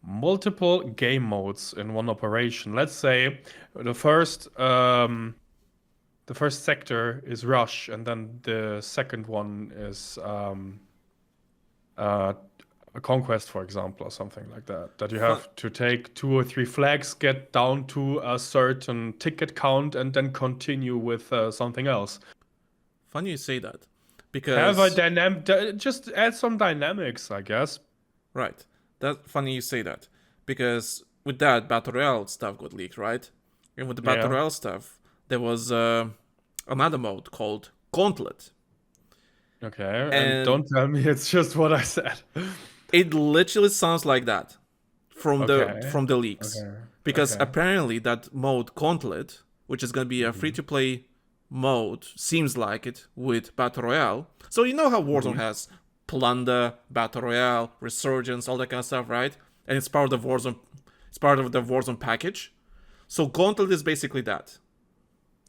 Multiple game modes in one operation. Let's say the first sector is Rush, and then the second one is a Conquest, for example, or something like that. That you have to take 2 or 3 flags, get down to a certain ticket count, and then continue with something else. Funny you say that, because have a just add some dynamics, I guess. Right. That's funny you say that, because with that Battle Royale stuff got leaked, right? And with the Battle Royale stuff, there was another mode called Gauntlet. Okay, and don't tell me it's just what I said. It literally sounds like that from the leaks. Okay. Because apparently that mode Gauntlet, which is going to be a free-to-play mode, seems like it, with Battle Royale. So you know how Warzone has Plunder, Battle Royale, Resurgence, all that kind of stuff, right? And it's part of the Warzone package. So Gauntlet is basically that.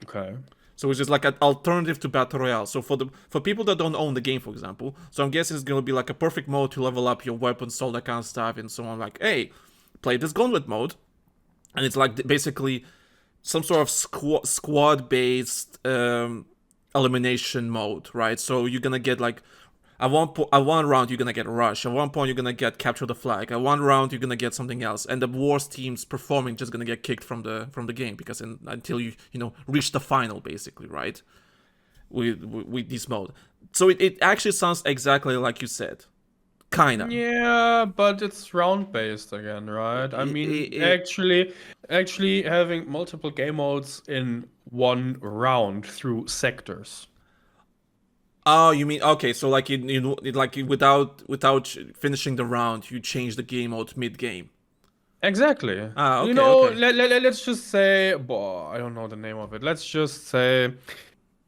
Okay. So it's just like an alternative to Battle Royale. So for people that don't own the game, for example, so I'm guessing it's going to be like a perfect mode to level up your weapons, all that kind of stuff, and so on. Like, hey, play this Gauntlet mode. And it's like basically some sort of squad-based elimination mode, right? So you're going to get like At one round, you're gonna get rush. At one point, you're gonna get capture the flag. At one round, you're gonna get something else, and the worst teams performing just gonna get kicked from the game because until you reach the final, basically, right? With this mode, so it actually sounds exactly like you said, kinda. Yeah, but it's round based again, right? I mean, actually having multiple game modes in one round through sectors. Oh, you mean okay? So like without finishing the round, you change the game mode mid game. Exactly. Ah, okay. Let's just say, I don't know the name of it. Let's just say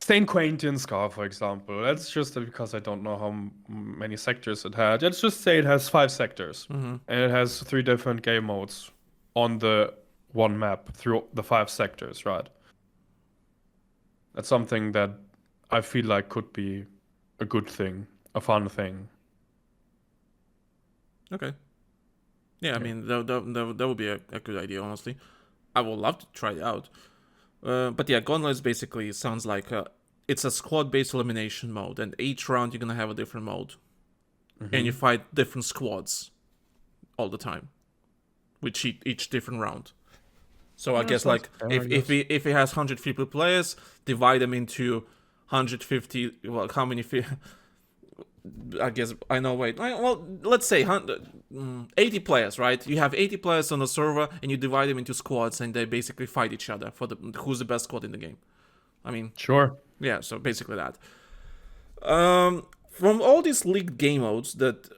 St. Quentin Scar, for example. Let's just, because I don't know how many sectors it had. Let's just say it has 5 sectors, and it has 3 different game modes on the one map through the 5 sectors, right? That's something that I feel like could be a good thing, a fun thing. Okay. Yeah, I mean that would be a good idea. Honestly, I would love to try it out. But yeah, Gauntlet basically sounds like it's a squad-based elimination mode, and each round you're gonna have a different mode, and you fight different squads all the time, with each different round. So I guess like if it has 150 players, divide them into 150. Well, how many? I guess I know. Wait. Well, let's say 80 players, right? You have 80 players on the server, and you divide them into squads, and they basically fight each other for who's the best squad in the game. I mean, sure. Yeah. So basically that. From all these leaked game modes, that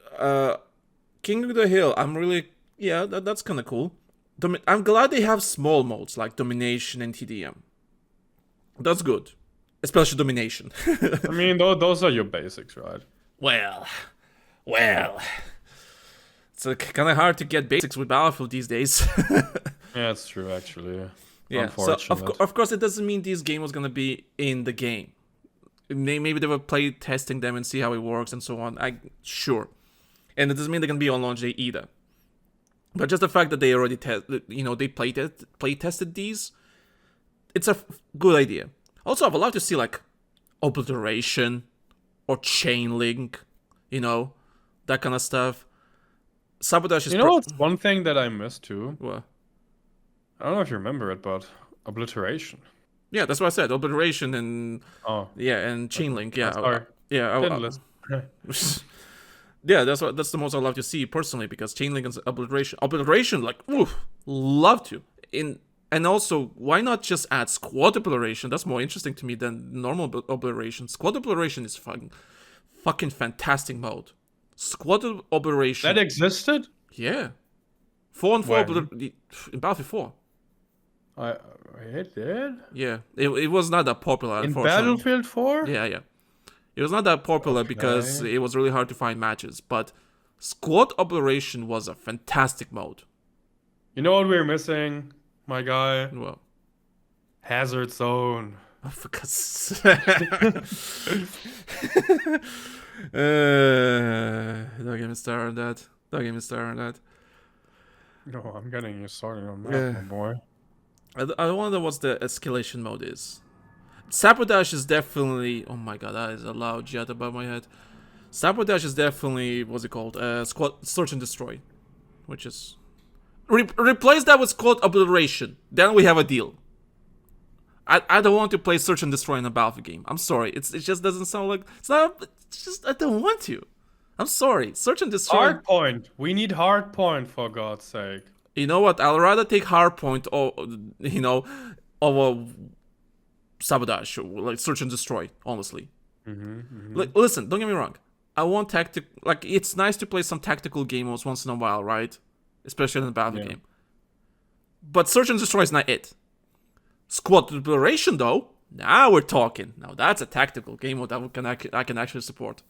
King of the Hill, I'm really that's kind of cool. I'm glad they have small modes like Domination and TDM. That's good. Especially Domination. I mean, those are your basics, right? Well. It's kind of hard to get basics with Battlefield these days. Yeah, it's true, actually. Yeah, so of course it doesn't mean this game was going to be in the game. Maybe they were play testing them and see how it works and so on. Sure. And it doesn't mean they're going to be on launch day either. But just the fact that they already they play tested these, it's a good idea. Also, I would love to see like Obliteration or Chain Link, that kind of stuff. Sabotage is. What's one thing that I missed too? What? I don't know if you remember it, but Obliteration. Yeah, that's what I said. Obliteration and and Chain Link. Yeah, sorry. Didn't listen. Yeah, that's the most I'd love to see personally, because Chain Link and Obliteration, like, love to. And also, why not just add Squad Obliteration? That's more interesting to me than normal Obliteration. Squad Obliteration is fucking fantastic mode. Squad Obliteration. That existed? Yeah. 4-on-4 in Battlefield 4. It did? Yeah. It was not that popular. In Battlefield 4? Yeah. It was not that popular because it was really hard to find matches, but Squad Obliteration was a fantastic mode. You know what we're missing, my guy? Well, Hazard Zone. Oh, for God's sake. Don't get me started on that. No, I'm getting you started on that, my boy. I wonder what the escalation mode is. Sabotage is definitely... Oh my god, that is a loud jet above my head. Sabotage is definitely... What's it called? Squad Search and Destroy. Which is... replace that with Squad Obliteration. Then we have a deal. I don't want to play Search and Destroy in a Battlefield game. I'm sorry. It just doesn't sound like... It's just... I don't want to. I'm sorry. Search and Destroy... Hardpoint. We need Hardpoint, for God's sake. You know what? I'll rather take Hardpoint over... Sabotage, like Search and Destroy, honestly. Listen, don't get me wrong. I want it's nice to play some tactical game modes once in a while, right? Especially in a battle game. But Search and Destroy is not it. Squad Obliteration, though, now we're talking. Now that's a tactical game mode that I can actually support.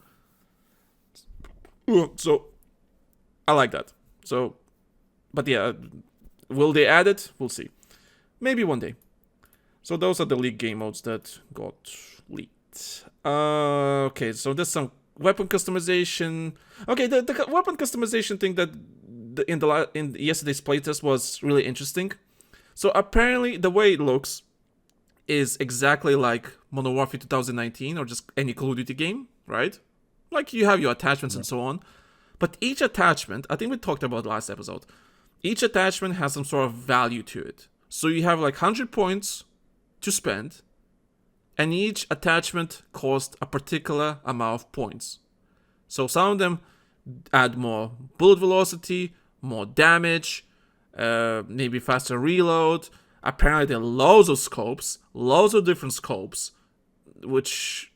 So, I like that. So, but yeah, will they add it? We'll see. Maybe one day. So those are the leaked game modes that got leaked. Okay, so there's some weapon customization. Okay, the weapon customization thing that in yesterday's playtest was really interesting. So apparently the way it looks is exactly like Modern Warfare 2019 or just any Call of Duty game, right? Like, you have your attachments and so on. But each attachment, I think we talked about last episode, each attachment has some sort of value to it. So you have like 100 points to spend, and each attachment costs a particular amount of points. So some of them add more bullet velocity, more damage, maybe faster reload. Apparently there are loads of scopes, loads of different scopes, which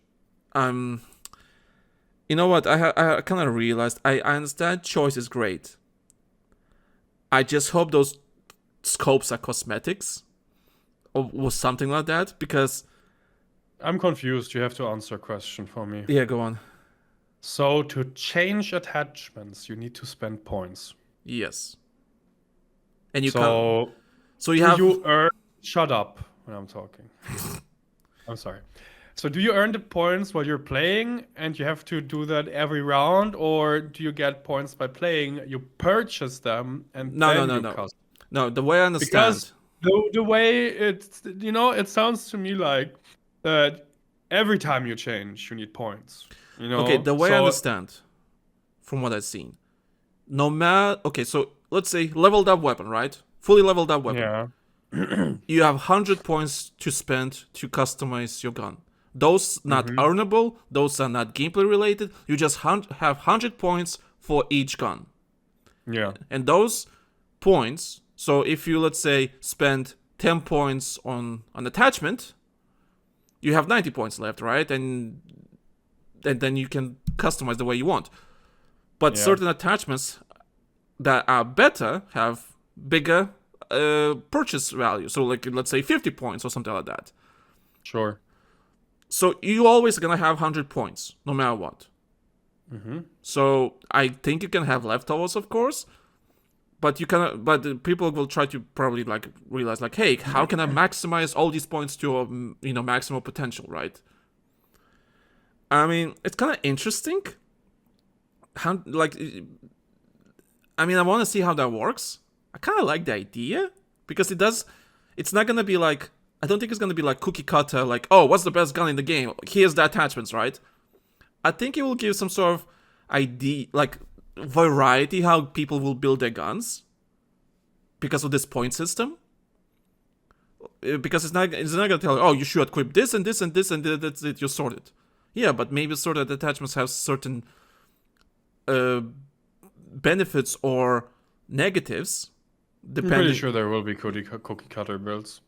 you know what, I kind of realized, I understand choice is great. I just hope those scopes are cosmetics or something like that, because... I'm confused. You have to answer a question for me. Yeah, go on. So to change attachments, you need to spend points. Yes. And you so, can't... So you have... You earn... Shut up when I'm talking. I'm sorry. So do you earn the points while you're playing and you have to do that every round, or do you get points by playing, you purchase them and No. No, the way I understand... Because the way it's, you know, it sounds to me like that every time you change, you need points. You know? Okay, the way I understand, from what I've seen, no matter... Okay, so let's say leveled up weapon, right? Fully leveled up weapon. Yeah. You have 100 points to spend to customize your gun. Those not earnable, those are not gameplay related. You just have 100 points for each gun. Yeah. And those points, so if you, let's say, spend 10 points on an attachment, you have 90 points left, right? And then you can customize the way you want. But certain attachments that are better have bigger purchase value. So like, let's say 50 points or something like that. Sure. So you always gonna have 100 points, no matter what. So I think you can have leftovers, of course, but you can. But people will try to probably like realize like, hey, how can I maximize all these points to maximum potential, right? I mean, it's kind of interesting. How like, I mean, I want to see how that works. I kind of like the idea because it does. It's not gonna be like. I don't think it's going to be like cookie cutter, like, oh, what's the best gun in the game? Here's the attachments, right? I think it will give some sort of idea, like, variety how people will build their guns because of this point system. Because it's not going to tell you, oh, you should equip this and this and this and that's it, you sort it. Yeah, but maybe sorted attachments have certain benefits or negatives. I'm pretty sure there will be cookie cutter builds.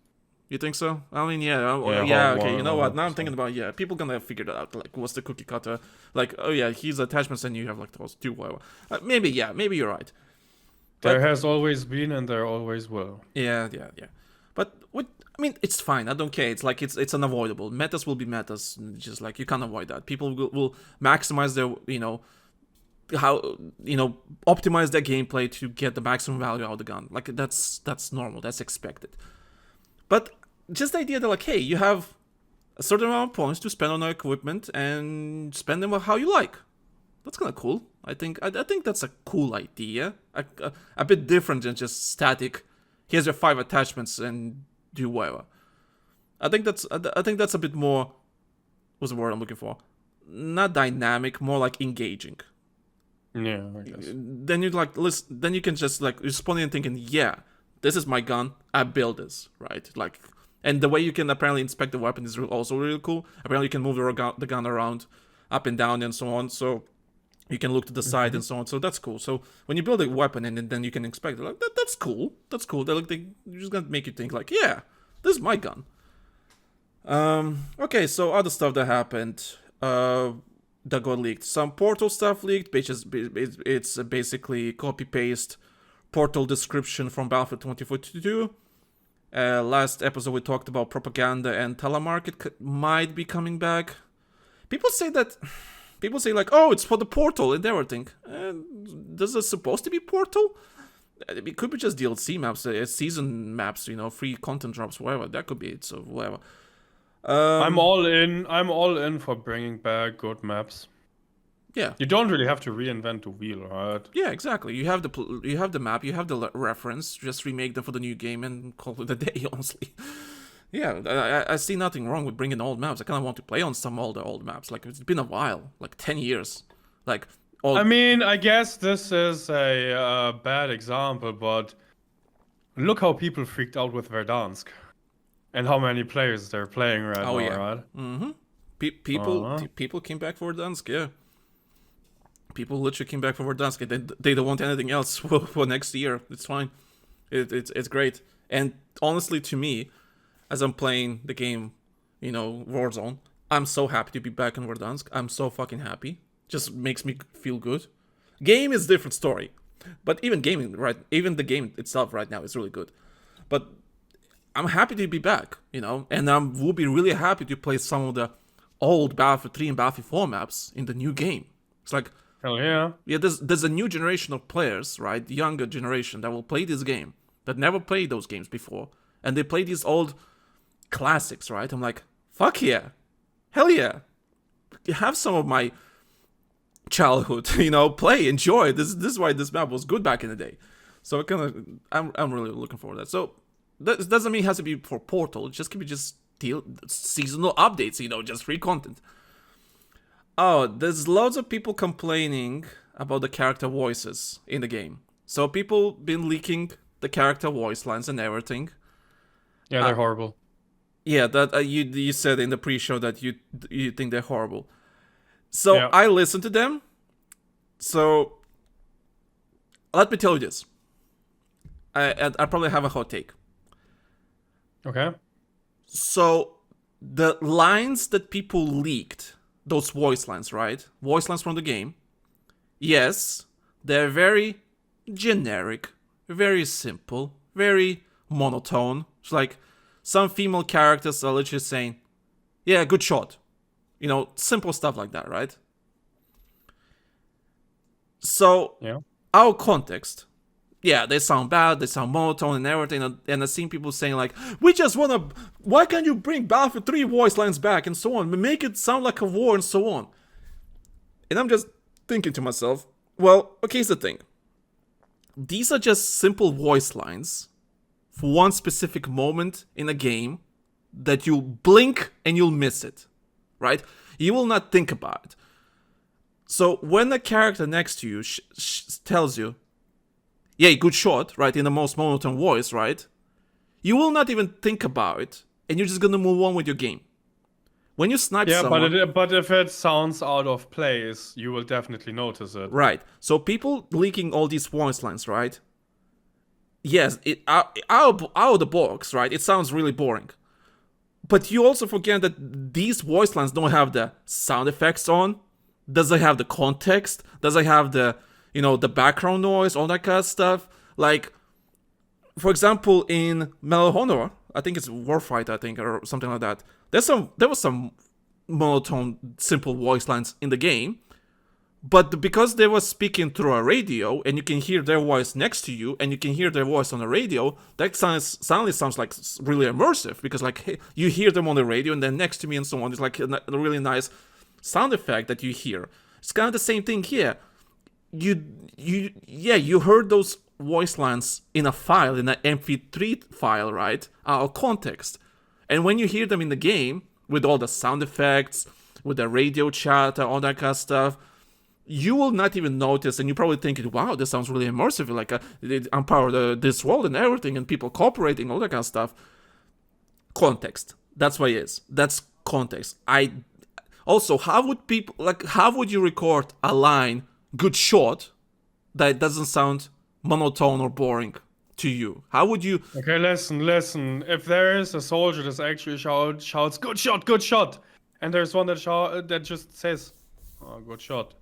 You think so? I mean, yeah, okay, you know what? Now I'm thinking about, people gonna figure that out, like, what's the cookie cutter? Like, oh yeah, here's attachments and you have, like, those two, whatever. Maybe you're right. There has always been and there always will. Yeah. But, I mean, it's fine, I don't care, it's like, it's unavoidable. Metas will be metas, just like, you can't avoid that. People will maximize their, optimize their gameplay to get the maximum value out of the gun. Like, that's normal, that's expected. But just the idea that, like, hey, you have a certain amount of points to spend on our equipment and spend them how you like. That's kind of cool. I think that's a cool idea. A bit different than just static. Here's your 5 attachments and do whatever. I think that's a bit more. What's the word I'm looking for? Not dynamic, more like engaging. Yeah, I guess. Then you like listen. Then you can just like respond and thinking, yeah. This is my gun. I build this, right? Like, and the way you can apparently inspect the weapon is also really cool. Apparently, you can move the gun around, up and down, and so on. So you can look to the side and so on. So that's cool. So when you build a weapon and then you can inspect it, like that's cool. That's cool. They're just gonna make you think like, yeah, this is my gun. Okay. So other stuff that happened. That got leaked. Some Portal stuff leaked. It's basically copy paste. Portal description from Battlefield 2042. Last episode we talked about propaganda and telemarket might be coming back. People say like, oh, it's for the Portal and everything. This is supposed to be Portal? It could be just DLC maps, season maps, free content drops, whatever. That could be it, so whatever. I'm all in for bringing back good maps. Yeah. You don't really have to reinvent the wheel, right? Yeah, exactly. You have the map, you have the reference. Just remake them for the new game and call it a day, honestly. Yeah, I see nothing wrong with bringing old maps. I kind of want to play on some old maps. Like, it's been a while, like 10 years. Like, all... I mean, I guess this is a bad example, but look how people freaked out with Verdansk. And how many players they're playing right now, right? Mm-hmm. People came back for Verdansk, yeah. People literally came back for Verdansk. They don't want anything else for next year. It's fine. It's great. And honestly, to me, as I'm playing the game, you know, Warzone, I'm so happy to be back in Verdansk. I'm so fucking happy. Just makes me feel good. Game is a different story. But even the game itself right now is really good. But I'm happy to be back, you know, and I will be really happy to play some of the old Battlefield 3 and Battlefield 4 maps in the new game. It's like, hell yeah. Yeah, there's a new generation of players, right? The younger generation that will play this game, that never played those games before, and they play these old classics, right? I'm like, fuck yeah. Hell yeah. Have some of my childhood, you know, play, enjoy. This is why this map was good back in the day. So I'm really looking forward to that. So that doesn't mean it has to be for Portal. It just can be just seasonal updates, you know, just free content. Oh, there's loads of people complaining about the character voices in the game. So people been leaking the character voice lines and everything. Yeah, they're horrible. Yeah, that you said in the pre-show that you think they're horrible. So yeah. I listened to them. So let me tell you this. I probably have a hot take. Okay. So the lines that people leaked, those voice lines, right? Voice lines from the game. Yes, they're very generic, very simple, very monotone. It's like some female characters are literally saying, yeah, good shot. You know, simple stuff like that, right? So, yeah. Our context, yeah, they sound bad, they sound monotone and everything, and I've seen people saying like, we just wanna, why can't you bring Battlefield 3 voice lines back and so on, make it sound like a war and so on. And I'm just thinking to myself, well, okay, here's the thing. These are just simple voice lines for one specific moment in a game that you'll blink and you'll miss it, right? You will not think about it. So when the character next to you tells you, yeah, good shot, right, in the most monotone voice, right? You will not even think about it, and you're just gonna move on with your game. When you snipe someone... Yeah, but if it sounds out of place, you will definitely notice it. Right. So people leaking all these voice lines, right? Yes, out of the box, right? It sounds really boring. But you also forget that these voice lines don't have the sound effects on. Does it have the context? Does it have the, you know, the background noise, all that kind of stuff? Like, for example, in Medal of Honor, I think it's Warfight, I think, or something like that. There was some monotone, simple voice lines in the game, but because they were speaking through a radio, and you can hear their voice next to you, and you can hear their voice on the radio, that suddenly sounds like really immersive, because like, hey, you hear them on the radio, and then next to me and so on, it's like a really nice sound effect that you hear. It's kind of the same thing here. You heard those voice lines in a file, in an MP3 file, right? Out of context. And when you hear them in the game, with all the sound effects, with the radio chat, all that kind of stuff, you will not even notice, and you probably think, wow, this sounds really immersive, like it empowered this world and everything, and people cooperating, all that kind of stuff. Context. That's what it is. That's context. Also, how would you record a line, good shot, that doesn't sound monotone or boring to you? How would you... Okay, listen. If there is a soldier that actually shouts, good shot, and there's one that just says, oh, good shot.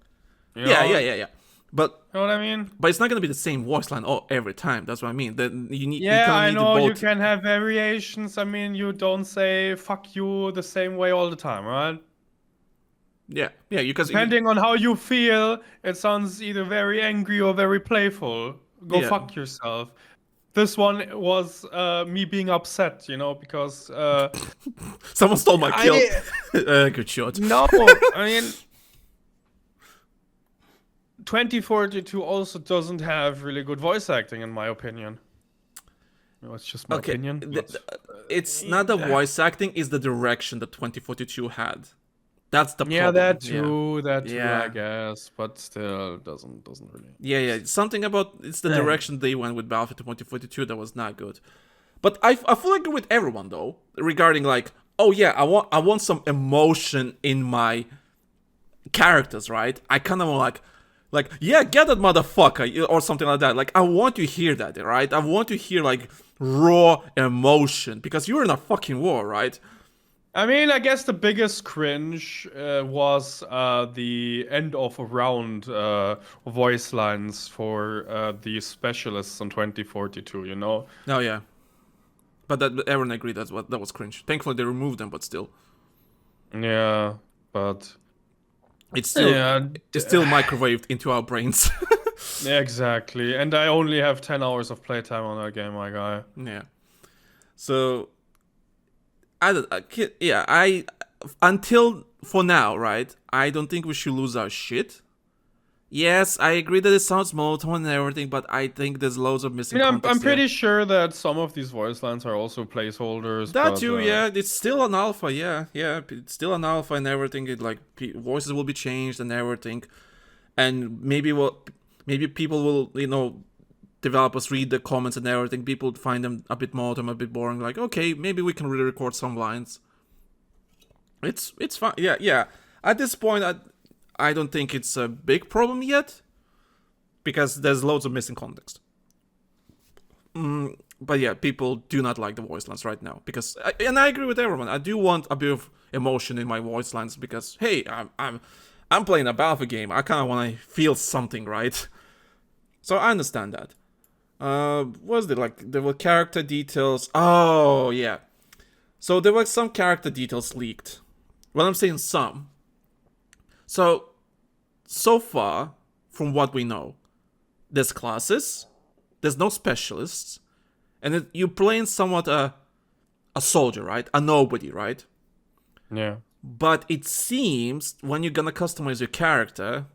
You know? Yeah. But you know what I mean? But it's not gonna be the same voice line every time. That's what I mean. That you need. Yeah, I know both. You can have variations. I mean, you don't say "fuck you" the same way all the time, right? Yeah, because depending on how you feel, it sounds either very angry or very playful. Go fuck yourself. This one was me being upset, you know, because someone stole my kill. Good shot. No, I mean. 2042 also doesn't have really good voice acting, in my opinion. It's just my opinion. It's not the voice acting, it's the direction that 2042 had. That's the problem. Yeah, that too, Yeah. I guess, but still doesn't really. Yeah. Something about it's the direction they went with Battlefield 2042 that was not good. But I fully agree with everyone though regarding like, oh yeah, I want some emotion in my characters, right? I kind of like yeah, get that motherfucker or something like that. Like I want to hear that, right? I want to hear like raw emotion because you're in a fucking war, right? I mean, I guess the biggest cringe was the end of a round voice lines for the specialists on 2042, you know? Oh, yeah. But everyone agreed that was cringe. Thankfully, they removed them, but still. Yeah, but... It's still microwaved into our brains. Yeah, exactly. And I only have 10 hours of playtime on that game, my guy. Yeah. So... until for now, right? I don't think we should lose our shit. Yes, I agree that it sounds monotone and everything, but I think there's loads of missing context. I'm pretty sure that some of these voice lines are also placeholders. That too, yeah. It's still an alpha, yeah. It's still an alpha and everything. Voices will be changed and everything, and maybe people will, developers read the comments and everything. People find them a bit monotone, a bit boring. Like, okay, maybe we can really record some lines. It's fine. Yeah. At this point, I don't think it's a big problem yet, because there's loads of missing context. But yeah, people do not like the voice lines right now and I agree with everyone. I do want a bit of emotion in my voice lines because hey, I'm playing a Battlefield game. I kind of want to feel something, right? So I understand that. Was there there were character details? Oh yeah. So there were some character details leaked. Well, I'm saying some. So far, from what we know, there's classes, there's no specialists, and you're playing somewhat a soldier, right? A nobody, right? Yeah. But it seems when you're gonna customize your character,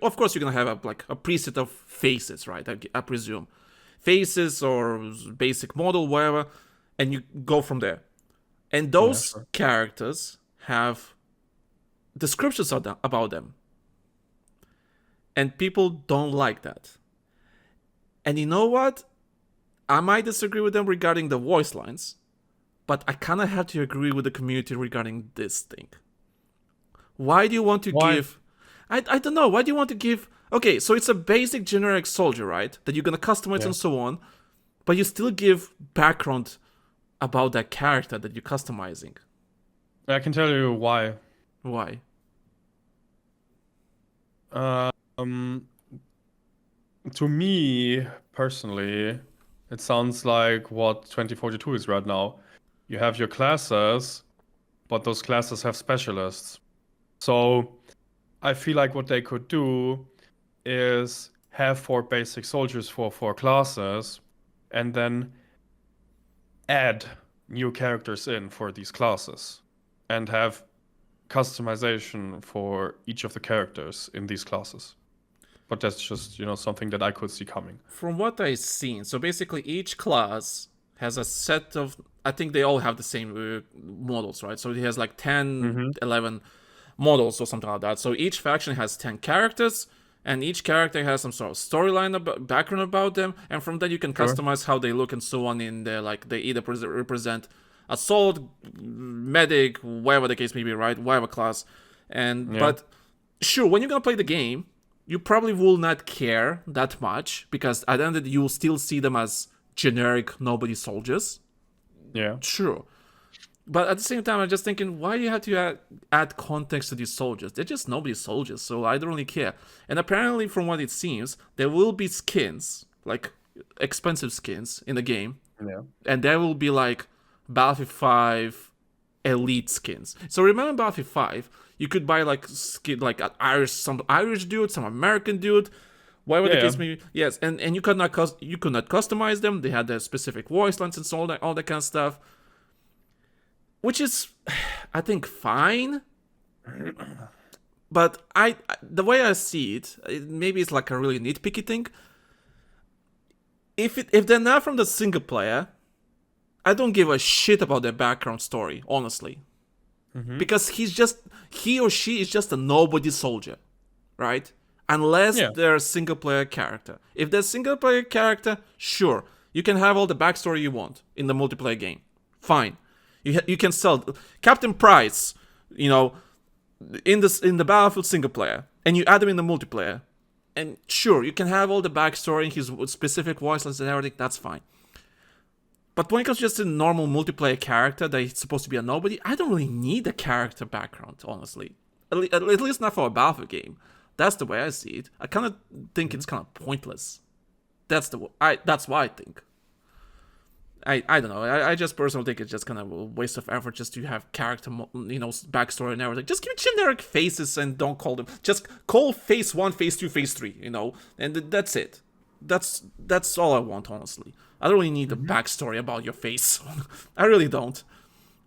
of course you're gonna have a preset of faces, right? I presume faces or basic model, whatever, and you go from there. And those characters have descriptions about them, and people don't like that. And you know what? I might disagree with them regarding the voice lines, but I kind of have to agree with the community regarding this thing. Why do you want to give... I don't know. Why do you want to give... Okay, so it's a basic generic soldier, right? That you're going to customize and so on, but you still give background about that character that you're customizing. I can tell you why. Why? To me, personally, it sounds like what 2042 is right now. You have your classes, but those classes have specialists. So I feel like what they could do is have 4 basic soldiers for 4 classes, and then add new characters in for these classes, and have customization for each of the characters in these classes. But that's just, something that I could see coming. From what I've seen, so basically each class has a set of... I think they all have the same models, right? So it has 10, 11 models or something like that. So each faction has 10 characters, and each character has some sort of storyline, background about them, and from that you can customize how they look and so on in there. They either represent assault, medic, whatever the case may be, right? Whatever class. But sure, when you're gonna play the game, you probably will not care that much, because at the end of the day, you will still see them as generic nobody soldiers. Yeah. Sure. But at the same time, I'm just thinking, why do you have to add context to these soldiers? They're just nobody soldiers, so I don't really care. And apparently, from what it seems, there will be skins, expensive skins in the game. Yeah. And there will be Battlefield 5 elite skins. So remember Battlefield 5, you could buy skin some Irish dude, some American dude, whatever the case may be. Yes, and you could not customize them. They had their specific voice lines and so all that kind of stuff. Which is, I think, fine. But the way I see it, maybe it's a really nitpicky thing. If they're not from the single player, I don't give a shit about their background story, honestly. Because he or she is just a nobody soldier, right? Unless they're a single player character. If they're a single player character, sure, you can have all the backstory you want in the multiplayer game. Fine. You can sell Captain Price, in the Battlefield single player, and you add him in the multiplayer. And sure, you can have all the backstory and his specific voice lines and everything, that's fine. But when it comes to just a normal multiplayer character that is supposed to be a nobody, I don't really need a character background, honestly. At least not for a Battlefield game. That's the way I see it. I kind of think it's kind of pointless. That's why I think. I don't know. I just personally think it's just kind of a waste of effort just to have character, backstory and everything. Just give generic faces and don't call them. Just call phase 1, phase 2, phase 3, and that's it. That's all I want, honestly. I don't really need a backstory about your face. I really don't.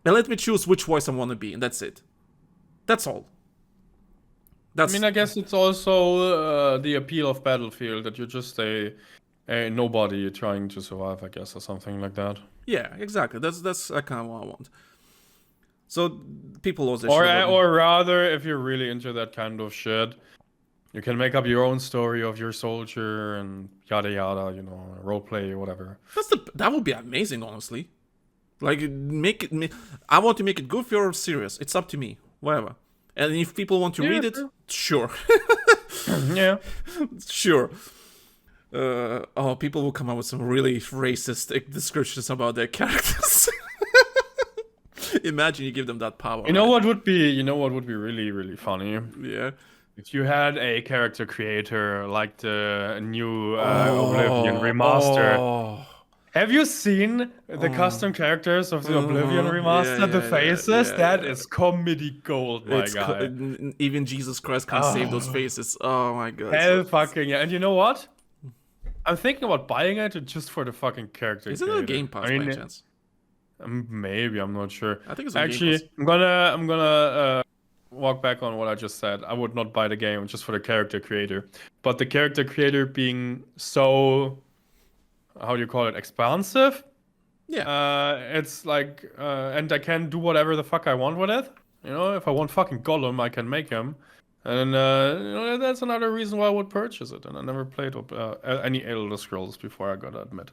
And let me choose which voice I want to be, and that's it. That's all. I guess it's also the appeal of Battlefield that you're just a nobody trying to survive, I guess, or something like that. Yeah, exactly. That's kind of what I want. So people also or rather, if you're really into that kind of shit, you can make up your own story of your soldier and yada yada, roleplay or whatever. That would be amazing, honestly. Like I want to make it goofy or serious. It's up to me, whatever. And if people want to read it, sure. Yeah, sure. People will come up with some really racist descriptions about their characters. Imagine you give them that power. What would be really, really funny? Yeah. If you had a character creator like the new Oblivion remaster. Oh. Have you seen the custom characters of the Oblivion remaster? The faces? That is comedy gold, my guy. Even Jesus Christ can't save those faces. Oh my god. Hell fucking yeah. And you know what? I'm thinking about buying it just for the fucking character. Is it a Game Pass by any chance? Maybe, I'm not sure. I think it's on Actually, Game Pass. I'm gonna walk back on what I just said. I would not buy the game just for the character creator. But the character creator being so, how do you call it, expansive? Yeah. It's like, and I can do whatever the fuck I want with it. If I want fucking Gollum, I can make him. And that's another reason why I would purchase it. And I never played any Elder Scrolls before, I gotta admit.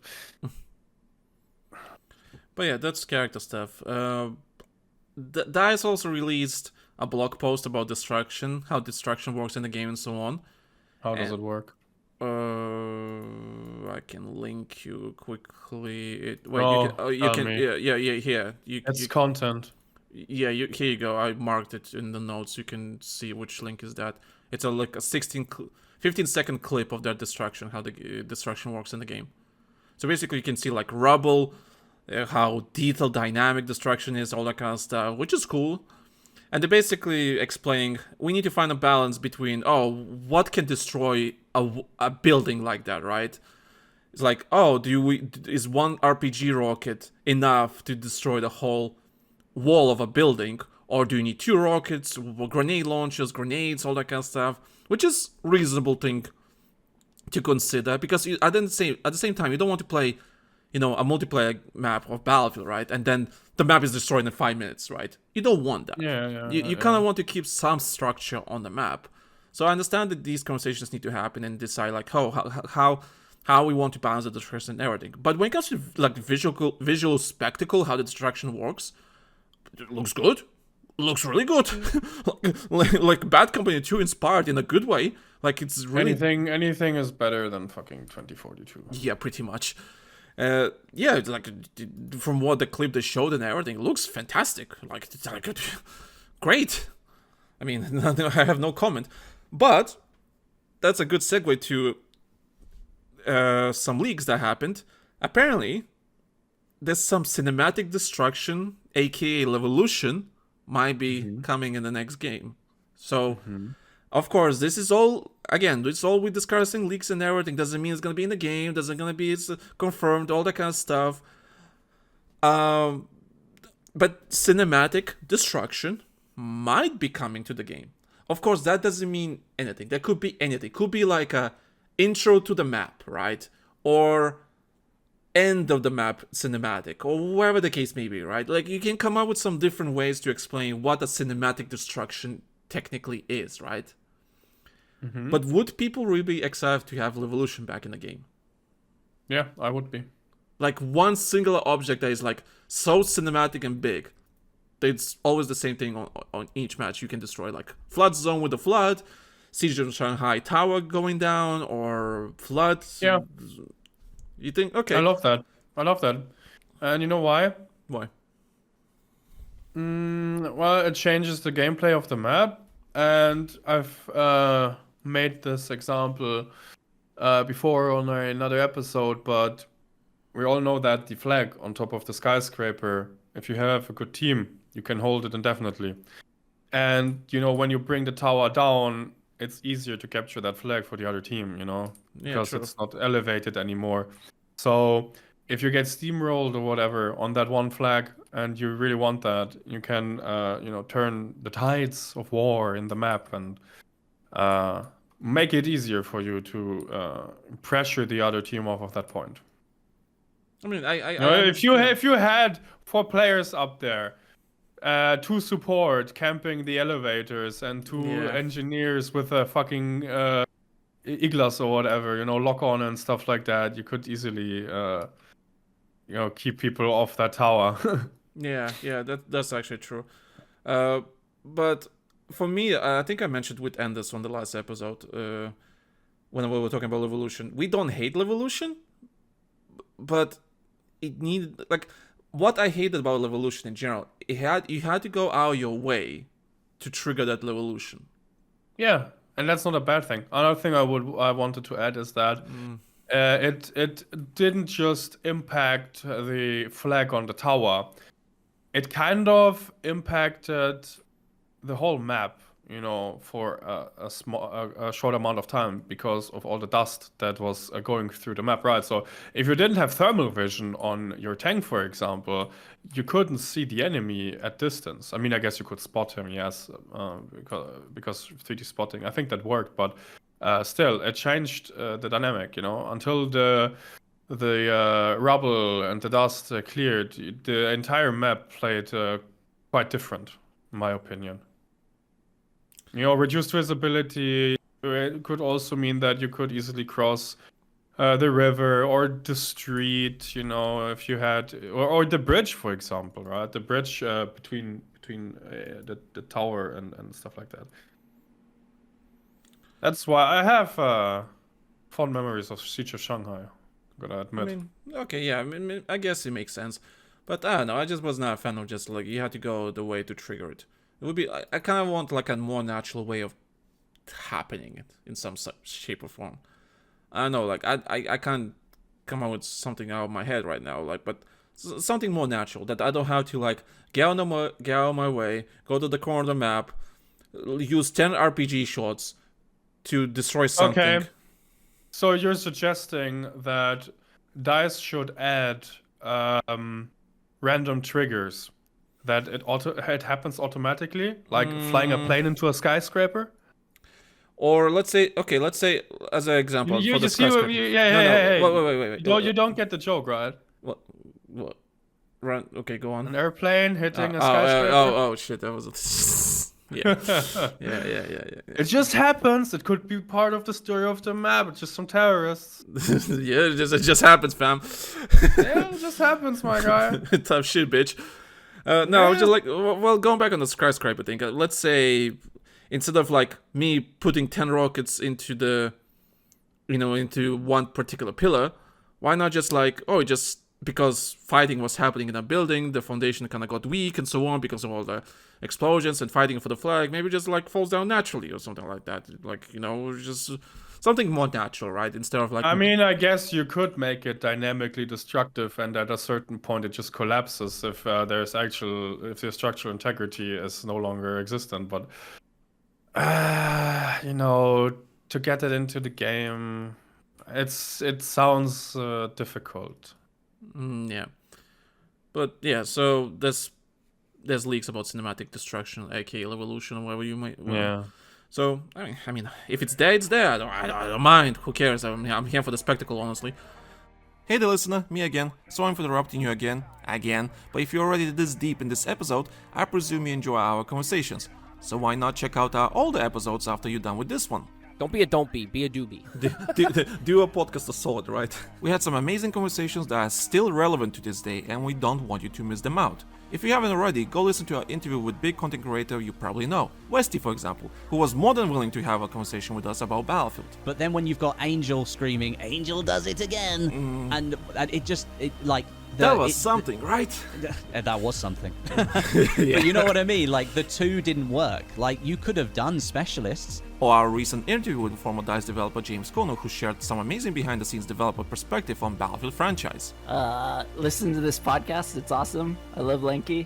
But yeah, that's character stuff. DICE also released a blog post about destruction, how destruction works in the game and so on. How does it work? I can link you quickly. You can. Yeah. It's content. Yeah, here you go. I marked it in the notes. You can see which link is that. It's a 15-second clip of that destruction, how the destruction works in the game. So basically, you can see like rubble, how detailed, dynamic destruction is, all that kind of stuff, which is cool. And they're basically explaining we need to find a balance between what can destroy a building like that, right? It's like is one RPG rocket enough to destroy the whole wall of a building, or do you need 2 rockets, grenade launchers, grenades, all that kind of stuff, which is reasonable thing to consider, because at the same time you don't want to play a multiplayer map of Battlefield, right? And then the map is destroyed in 5 minutes, right? You don't want that. You kind of want to keep some structure on the map. So I understand that these conversations need to happen and decide like how we want to balance the destruction and everything. But when it comes to like visual spectacle, how the destruction works, it looks good. It looks really good. like Bad Company 2 inspired in a good way. Like it's really anything is better than fucking 2042. Yeah, pretty much. Like from what the clip they showed and everything, it looks fantastic. Like it's like great. I mean, I have no comment. But that's a good segue to some leaks that happened. Apparently, there's some cinematic destruction, aka Levolution, might be coming in the next game. So, of course, this is all we're discussing, leaks and everything. Doesn't mean it's going to be in the game, doesn't going to be it's confirmed, all that kind of stuff. But cinematic destruction might be coming to the game. Of course, that doesn't mean anything. That could be anything. Could be like a intro to the map, right? Or end of the map cinematic, or wherever the case may be, right? Like, you can come up with some different ways to explain what a cinematic destruction technically is, right? But would people really be excited to have Revolution back in the game? Yeah, I would be. Like, one singular object that is like so cinematic and big, it's always the same thing on each match. You can destroy like Flood Zone with the Flood, Siege of Shanghai Tower going down, or Flood. Yeah. You think, okay. I love that. And you know why? Why? Well, it changes the gameplay of the map. And I've made this example before on another episode, but we all know that the flag on top of the skyscraper, if you have a good team, you can hold it indefinitely. And, you know, when you bring the tower down, it's easier to capture that flag for the other team, you know, because it's not elevated anymore. So if you get steamrolled or whatever on that one flag and you really want that, you can, you know, turn the tides of war in the map and make it easier for you to pressure the other team off of that point. I mean, if you had 4 players up there, 2 support camping the elevators and 2 engineers with a fucking iglas or whatever, you know, lock on and stuff like that, you could easily, you know, keep people off that tower. yeah, that's actually true. But for me, I think I mentioned with Anders on the last episode, when we were talking about Revolution, we don't hate Revolution, but it needed, like, what I hated about Revolution in general, you had to go out of your way to trigger that Revolution. Yeah, and that's not a bad thing. Another thing I wanted to add is that it didn't just impact the flag on the tower. It kind of impacted the whole map, you know, for a short amount of time because of all the dust that was going through the map, right? So if you didn't have thermal vision on your tank, for example, you couldn't see the enemy at distance. I mean, I guess you could spot him, yes, because 3D spotting, I think that worked, but still, it changed the dynamic, you know, until the rubble and the dust cleared, the entire map played quite different, in my opinion. You know, reduced visibility could also mean that you could easily cross the river or the street, you know, if you had, or the bridge, for example, right? The bridge between the tower and stuff like that. That's why I have fond memories of Siege of Shanghai, gotta admit. I mean, okay, yeah, I guess it makes sense. But I don't know, I just was not a fan of just, like, you had to go the way to trigger it. It would be, I kind of want, like, a more natural way of happening it in some shape or form. I don't know, like, I can't come up with something out of my head right now, like, but something more natural, that I don't have to, like, get out of my way, go to the corner of the map, use 10 RPG shots to destroy something. Okay. So you're suggesting that DICE should add random triggers, that it happens automatically, like flying a plane into a skyscraper? Or let's say as an example, you for the see skyscraper. Wait. You don't get the joke, right? What? Run. Okay, go on. An airplane hitting a skyscraper. Oh shit! That was yeah. It just happens. It could be part of the story of the map. It's just some terrorists. Yeah, it just happens, fam. Yeah, it just happens, my guy. Tough shit, bitch. No, just like, well, going back on the skyscraper thing. Let's say instead of like me putting 10 rockets into into one particular pillar, why not just like, just because fighting was happening in a building, the foundation kind of got weak and so on because of all the explosions and fighting for the flag, maybe just like falls down naturally or something like that. Like, just something more natural, right? Instead of like... I mean, I guess you could make it dynamically destructive and at a certain point it just collapses if if the structural integrity is no longer existent, but to get it into the game, it sounds difficult. Yeah, but yeah. So there's leaks about cinematic destruction, aka Revolution, or whatever you might. Yeah. So I mean, if it's there, it's there. I don't mind. Who cares? I'm here for the spectacle, honestly. Hey there listener, me again. Sorry for interrupting you again, but if you're already this deep in this episode, I presume you enjoy our conversations. So why not check out our older episodes after you're done with this one? Don't be a don't be a do be. Do a podcast of solid, right? We had some amazing conversations that are still relevant to this day, and we don't want you to miss them out. If you haven't already, go listen to our interview with big content creator you probably know, Westy for example, who was more than willing to have a conversation with us about Battlefield. But then when you've got Angel screaming, "Angel does it again," and that was something, right? That was something. But you know what I mean? Like, the two didn't work. Like, you could have done specialists. Or our recent interview with former DICE developer James Kono, who shared some amazing behind-the-scenes developer perspective on Battlefield franchise. Listen to this podcast. It's awesome. I love Lanky.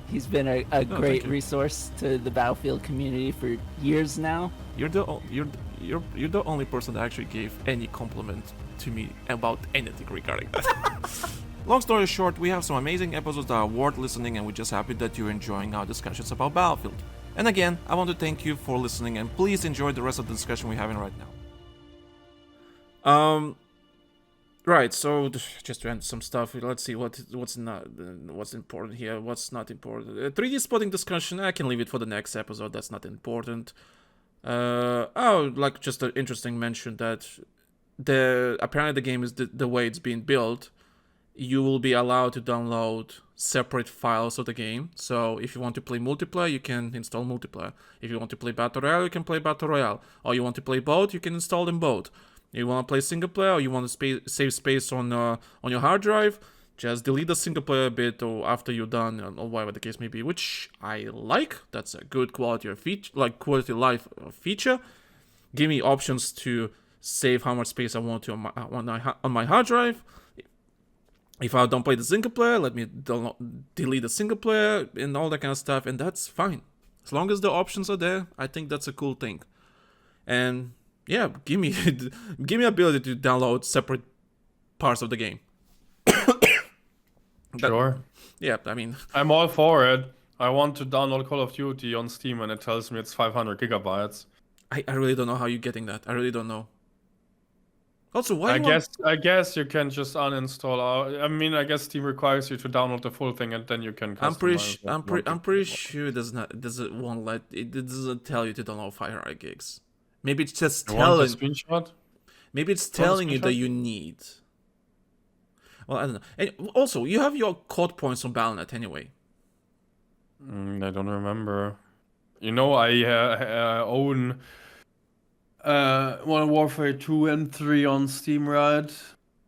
He's been a great resource to the Battlefield community for years now. You're the only person that actually gave any compliment to me about anything regarding that. Long story short, we have some amazing episodes that are worth listening, and we're just happy that you're enjoying our discussions about Battlefield. And again, I want to thank you for listening, and please enjoy the rest of the discussion we're having right now. Right, so just to end some stuff, let's see what's important here, what's not important. 3D spotting discussion, I can leave it for the next episode, that's not important. Like just an interesting mention that apparently the game is the way it's being built. You will be allowed to download separate files of the game. So if you want to play multiplayer, you can install multiplayer. If you want to play Battle Royale, you can play Battle Royale. Or you want to play both, you can install them both. You want to play single player, or you want to save space on your hard drive, just delete the single player bit or after you're done, or whatever the case may be, which I like. That's a good quality of quality of life feature. Give me options to save how much space I want to on my hard drive. If I don't play the single player, let me delete the single player and all that kind of stuff, and that's fine. As long as the options are there, I think that's a cool thing. And yeah, give me ability to download separate parts of the game. Sure. Yeah, I mean, I'm all for it. I want to download Call of Duty on Steam and it tells me it's 500 gigabytes. I really don't know how you're getting that. I really don't know. Also, why? I guess you can just uninstall. I mean, I guess Steam requires you to download the full thing, and then you can. I'm pretty sure it doesn't tell you to download 500 gigs. Maybe it's just telling. Screenshot? Maybe it's telling you that you need. Well, I don't know. And also, you have your COD points on Battle.net anyway. I don't remember. You know, I own. Modern Warfare 2 and 3 on Steam, right?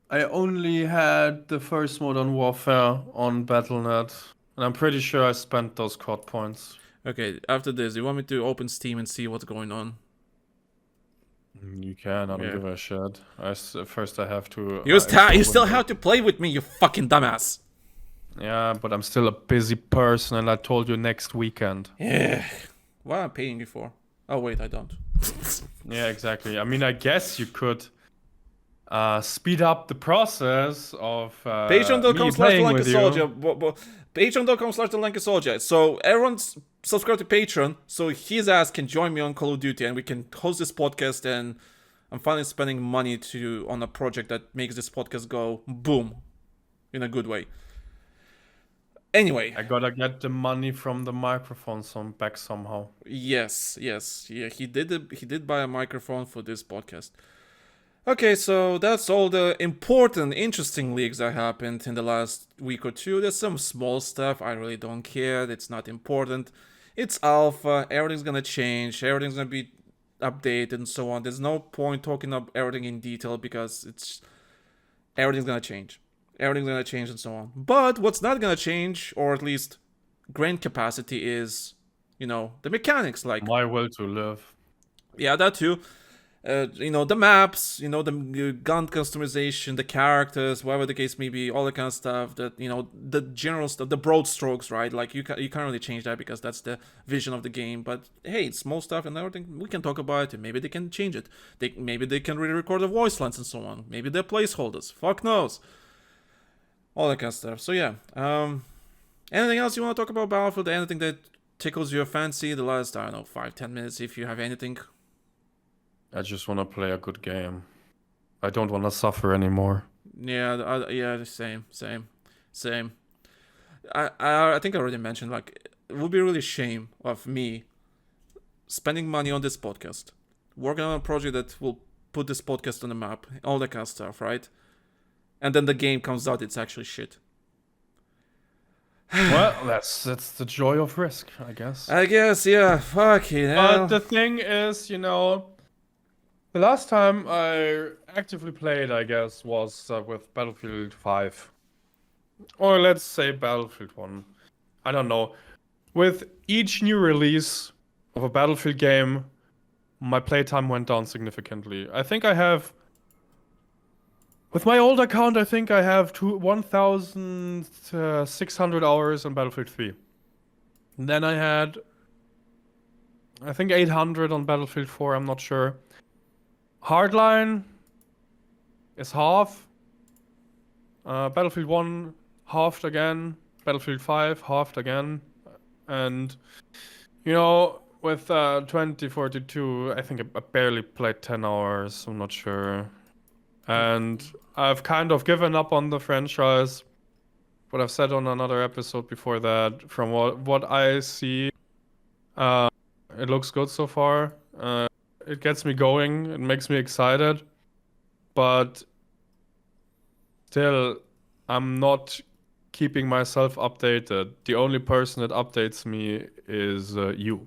I only had the first Modern Warfare on Battle.net, and I'm pretty sure I spent those COD points. Okay, after this, you want me to open Steam and see what's going on? You can, I don't give a shit. First I have to... You still have to play with me, you fucking dumbass! Yeah, but I'm still a busy person, and I told you next weekend. Yeah, what am I paying you for? Oh wait, I don't. Yeah, exactly. I mean, I guess you could speed up the process of Patreon.com/TheLankySoldier. Patreon.com/TheLankySoldier. So everyone's subscribed to Patreon, so his ass can join me on Call of Duty, and we can host this podcast. And I'm finally spending money on a project that makes this podcast go boom, in a good way. Anyway, I gotta get the money from the microphone back somehow. Yes, yeah, he did buy a microphone for this podcast. Okay, so that's all the important, interesting leaks that happened in the last week or two. There's some small stuff, I really don't care, it's not important. It's alpha, everything's gonna change, everything's gonna be updated and so on. There's no point talking about everything in detail because everything's gonna change. Everything's gonna change and so on. But what's not gonna change, or at least grain capacity, is, the mechanics, like my will to live. Yeah, that too. The maps, the gun customization, the characters, whatever the case may be, all the kind of stuff. That the general stuff, the broad strokes, right? Like you can't really change that because that's the vision of the game. But hey, it's small stuff and everything. We can talk about it. And maybe they can change it. Maybe they can re-record the voice lines and so on. Maybe they're placeholders. Fuck knows. All that kind of stuff. So yeah. Anything else you want to talk about Battlefield? Anything that tickles your fancy the last, 5-10 minutes, if you have anything? I just want to play a good game. I don't want to suffer anymore. Yeah, the same. I think I already mentioned, like, it would be really a shame of me spending money on this podcast, working on a project that will put this podcast on the map, all that kind of stuff, right? And then the game comes out, it's actually shit. Well, that's the joy of risk, I guess. I guess, yeah. Fuck it. But the thing is, you know, the last time I actively played, I guess, was with Battlefield 5. Or let's say Battlefield 1. I don't know. With each new release of a Battlefield game, my playtime went down significantly. I think I have... With my old account, I think I have 1,600 hours on Battlefield 3. And then I had, I think 800 on Battlefield 4, I'm not sure. Hardline is half. Battlefield 1 halved again. Battlefield 5 halved again. And, you know, with 2042, I think I barely played 10 hours, I'm not sure. And I've kind of given up on the franchise. What I've said on another episode before that, from what I see, it looks good so far. It gets me going. It makes me excited. But still, I'm not keeping myself updated. The only person that updates me is you.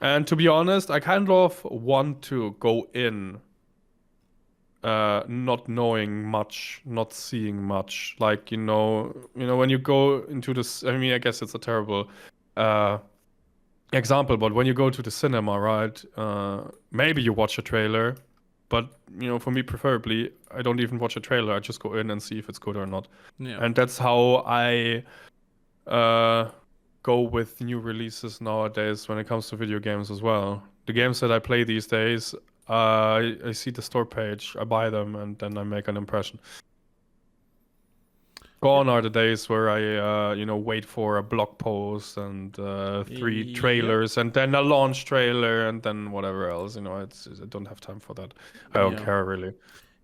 And to be honest, I kind of want to go in not knowing much, not seeing much. Like, you know, when you go into this, I mean, I guess it's a terrible example, but when you go to the cinema, right, maybe you watch a trailer, but, you know, for me, preferably, I don't even watch a trailer. I just go in and see if it's good or not. Yeah. And that's how I go with new releases nowadays when it comes to video games as well. The games that I play these days, I see the store page, I buy them, and then I make an impression. Gone are the days where I, wait for a blog post and 3 trailers, and then a launch trailer, and then whatever else. You know, I don't have time for that. I don't care really.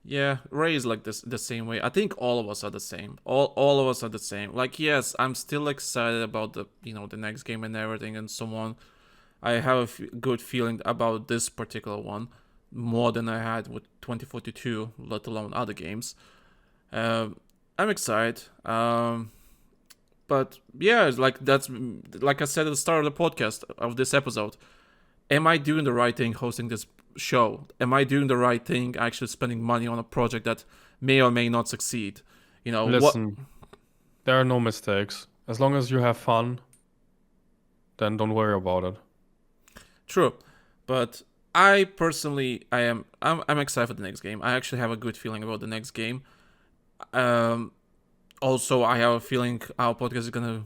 Yeah, Ray is like this the same way. I think all of us are the same. All of us are the same. Like, yes, I'm still excited about the next game and everything, and so on. I have a good feeling about this particular one, more than I had with 2042, let alone other games. I'm excited. But yeah, it's like I said at the start of the podcast of this episode. Am I doing the right thing hosting this show? Am I doing the right thing actually spending money on a project that may or may not succeed? You know, listen, there are no mistakes. As long as you have fun, then don't worry about it. True, but I personally, I'm excited for the next game. I actually have a good feeling about the next game. Also, I have a feeling our podcast is gonna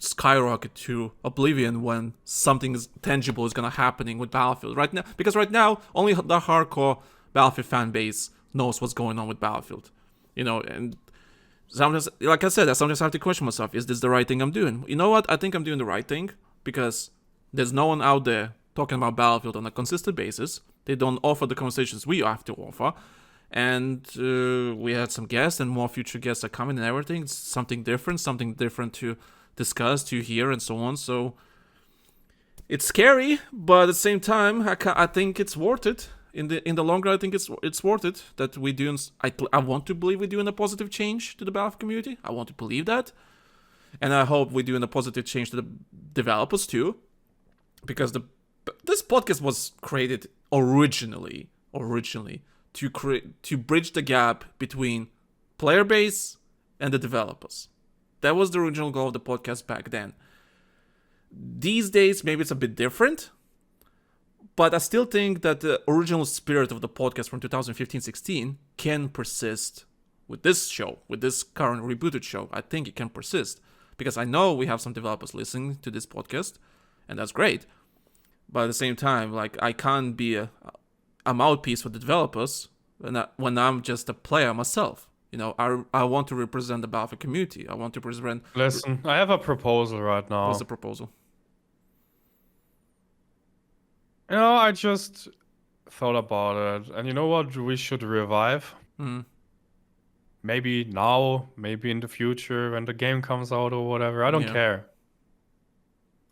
skyrocket to oblivion when something tangible is gonna happening with Battlefield right now. Because right now, only the hardcore Battlefield fan base knows what's going on with Battlefield. You know, and sometimes, like I said, I sometimes have to question myself: is this the right thing I'm doing? You know what? I think I'm doing the right thing because there's no one out there talking about Battlefield on a consistent basis. They don't offer the conversations we have to offer. And we had some guests, and more future guests are coming and everything. It's something different to discuss, to hear, and so on. So it's scary, but at the same time, I think it's worth it. In the long run, I think it's worth it that we do. I want to believe we're doing a positive change to the Battlefield community. I want to believe that, and I hope we're doing a positive change to the developers too, because this podcast was created originally to bridge the gap between player base and the developers. That was the original goal of the podcast back then. These days, maybe it's a bit different, but I still think that the original spirit of the podcast from 2015-16 can persist with this show, with this current rebooted show. I think it can persist because I know we have some developers listening to this podcast, and that's great. But at the same time, like, I can't be a mouthpiece for the developers when I'm just a player myself. You know, I want to represent the Battlefield community. I want to represent... Listen, I have a proposal right now. What's the proposal? You know, I just thought about it. And you know what we should revive? maybe now, maybe in the future when the game comes out or whatever. I don't care.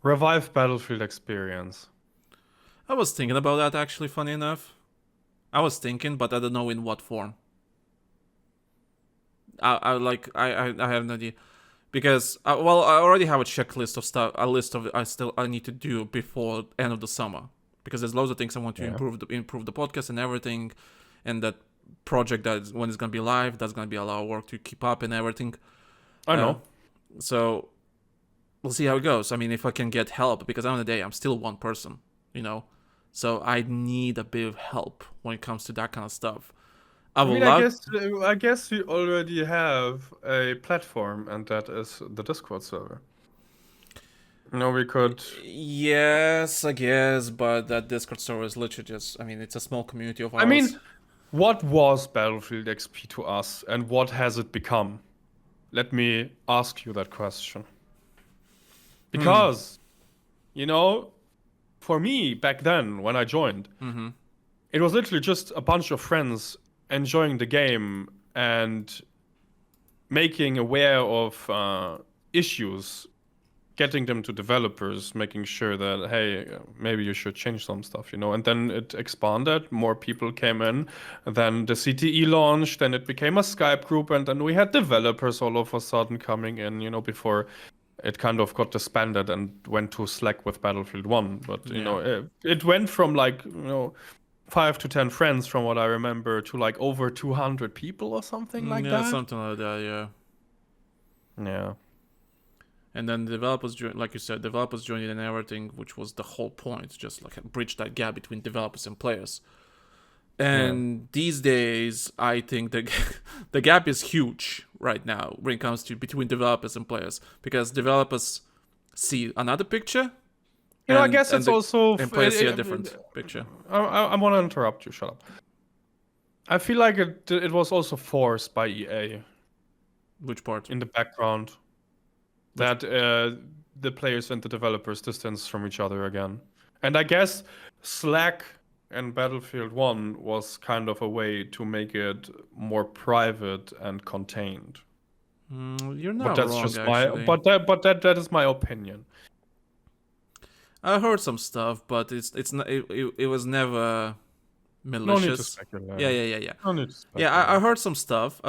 Revive Battlefield experience. I was thinking about that actually, funny enough. I was thinking, but I don't know in what form. I have no idea. Because, I already have a checklist of stuff, a list of I need to do before end of the summer. Because there's loads of things I want to improve the podcast and everything. And that project that when it's going to be live, that's going to be a lot of work to keep up and everything. I know. So, we'll see how it goes. I mean, if I can get help, because at the end of the day, I'm still one person, you know? So I need a bit of help when it comes to that kind of stuff. I guess we already have a platform, and that is the Discord server. No, we could. Yes, I guess, but that Discord server is literally just. I mean, it's a small community of ours. I mean, what was Battlefield XP to us, and what has it become? Let me ask you that question. Because, you know, for me back then when I joined, it was literally just a bunch of friends enjoying the game and making aware of issues, getting them to developers, making sure that, hey, maybe you should change some stuff, you know. And then it expanded, more people came in, and then the CTE launched, and it became a Skype group, and then we had developers all of a sudden coming in, you know, before it kind of got disbanded and went to Slack with Battlefield 1. But, you know, it went from like, you know, 5 to 10 friends from what I remember to like over 200 people or something like that. Yeah, something like that, yeah. Yeah. And then the developers joined, like you said, developers joined in and everything, which was the whole point, just like bridge that gap between developers and players. And these days, I think the gap is huge right now when it comes to between developers and players, because developers see another picture. You know, I guess it's also... And players see a different picture. I want to interrupt you, shut up. I feel like it was also forced by EA. Which part? In the background. That the players and the developers distance from each other again. And I guess Slack and Battlefield 1 was kind of a way to make it more private and contained. You're not but that's wrong, just actually. That is my opinion. I heard some stuff, but it was never malicious. No need to speculate. Yeah. No need to speculate. Yeah, I heard some stuff.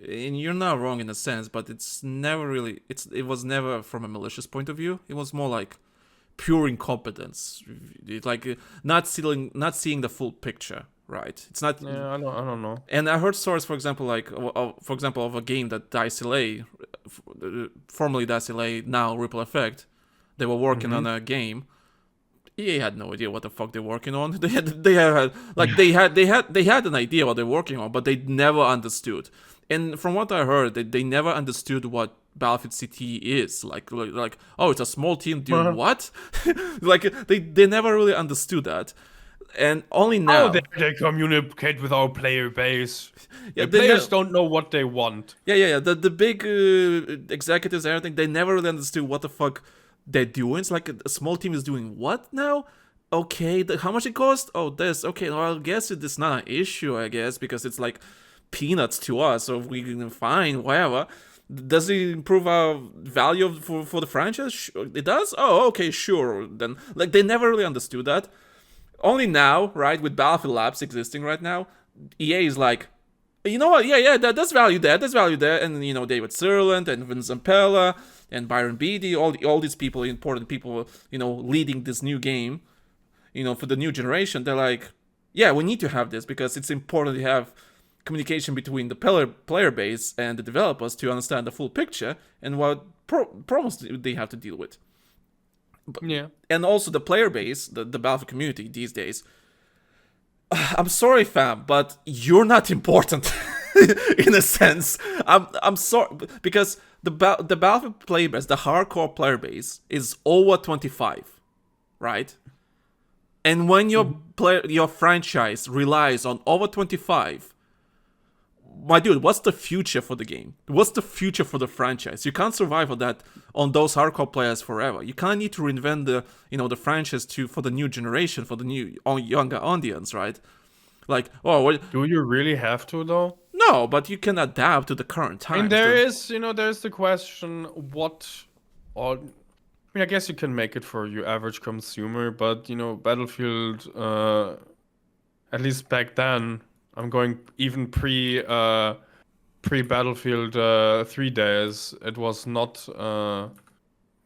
And you're not wrong in a sense, but it's never really. It was never from a malicious point of view. It was more like pure incompetence, like not seeing the full picture. Right? It's not. Yeah, I don't know. And I heard stories, for example, of a game that DICE, formerly DICE, now Ripple Effect, they were working on a game. EA had no idea what the fuck they're working on. They had an idea what they're working on, but they never understood. And from what I heard, they never understood what Battlefield CT is. Like oh, it's a small team doing what? Like they never really understood that. And only now... Oh, they communicate with our player base. Yeah, the players don't know what they want. Yeah. The big executives and everything, they never really understood what the fuck they're doing. It's like a small team is doing what now? Okay, how much it cost? Oh, this. Okay, well, I guess it's not an issue, I guess, because it's like peanuts to us, so we can fine, whatever. Does it improve our value for the franchise? It does? Oh, okay, sure. Then, like, they never really understood that. Only now, right, with Battlefield Labs existing right now, EA is like, you know what, yeah, there's value there, and, you know, David Sirland, and Vince Zampella, and Byron Beatty, all these people, important people, you know, leading this new game, you know, for the new generation, they're like, yeah, we need to have this, because it's important to have communication between the player base and the developers to understand the full picture, and what problems they have to deal with. Yeah. And also the player base, the Battlefield community these days. I'm sorry, fam, but you're not important in a sense. I'm sorry, because the Battlefield player base, the hardcore player base, is over 25, right? And when your franchise relies on over 25, my dude, what's the future for the game? What's the future for the franchise? You can't survive on those hardcore players forever. You kind of need to reinvent the franchise for the new generation, for the new younger audience, right? Like, oh, do you really have to though? No, No, but you can adapt to the current times. And there's the question I guess you can make it for your average consumer, but Battlefield, at least back then, I'm going even pre Battlefield 3 days, it was not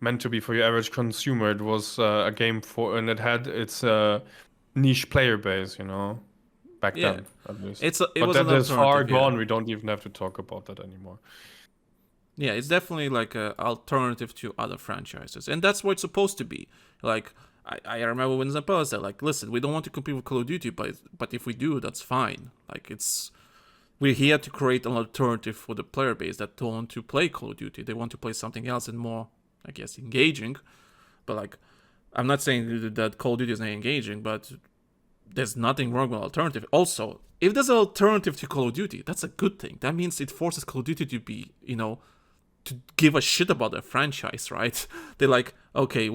meant to be for your average consumer. It was a game and it had its niche player base, back then at least. But that is far gone. We don't even have to talk about that anymore. Yeah, it's definitely like an alternative to other franchises, and that's what it's supposed to be. Like, I remember when Zappella said, like, listen, we don't want to compete with Call of Duty, but if we do, that's fine. Like, we're here to create an alternative for the player base that don't want to play Call of Duty. They want to play something else and more, I guess, engaging. But, like, I'm not saying that Call of Duty is not engaging, but there's nothing wrong with alternative. Also, if there's an alternative to Call of Duty, that's a good thing. That means it forces Call of Duty to be, to give a shit about their franchise, right? They're like, okay,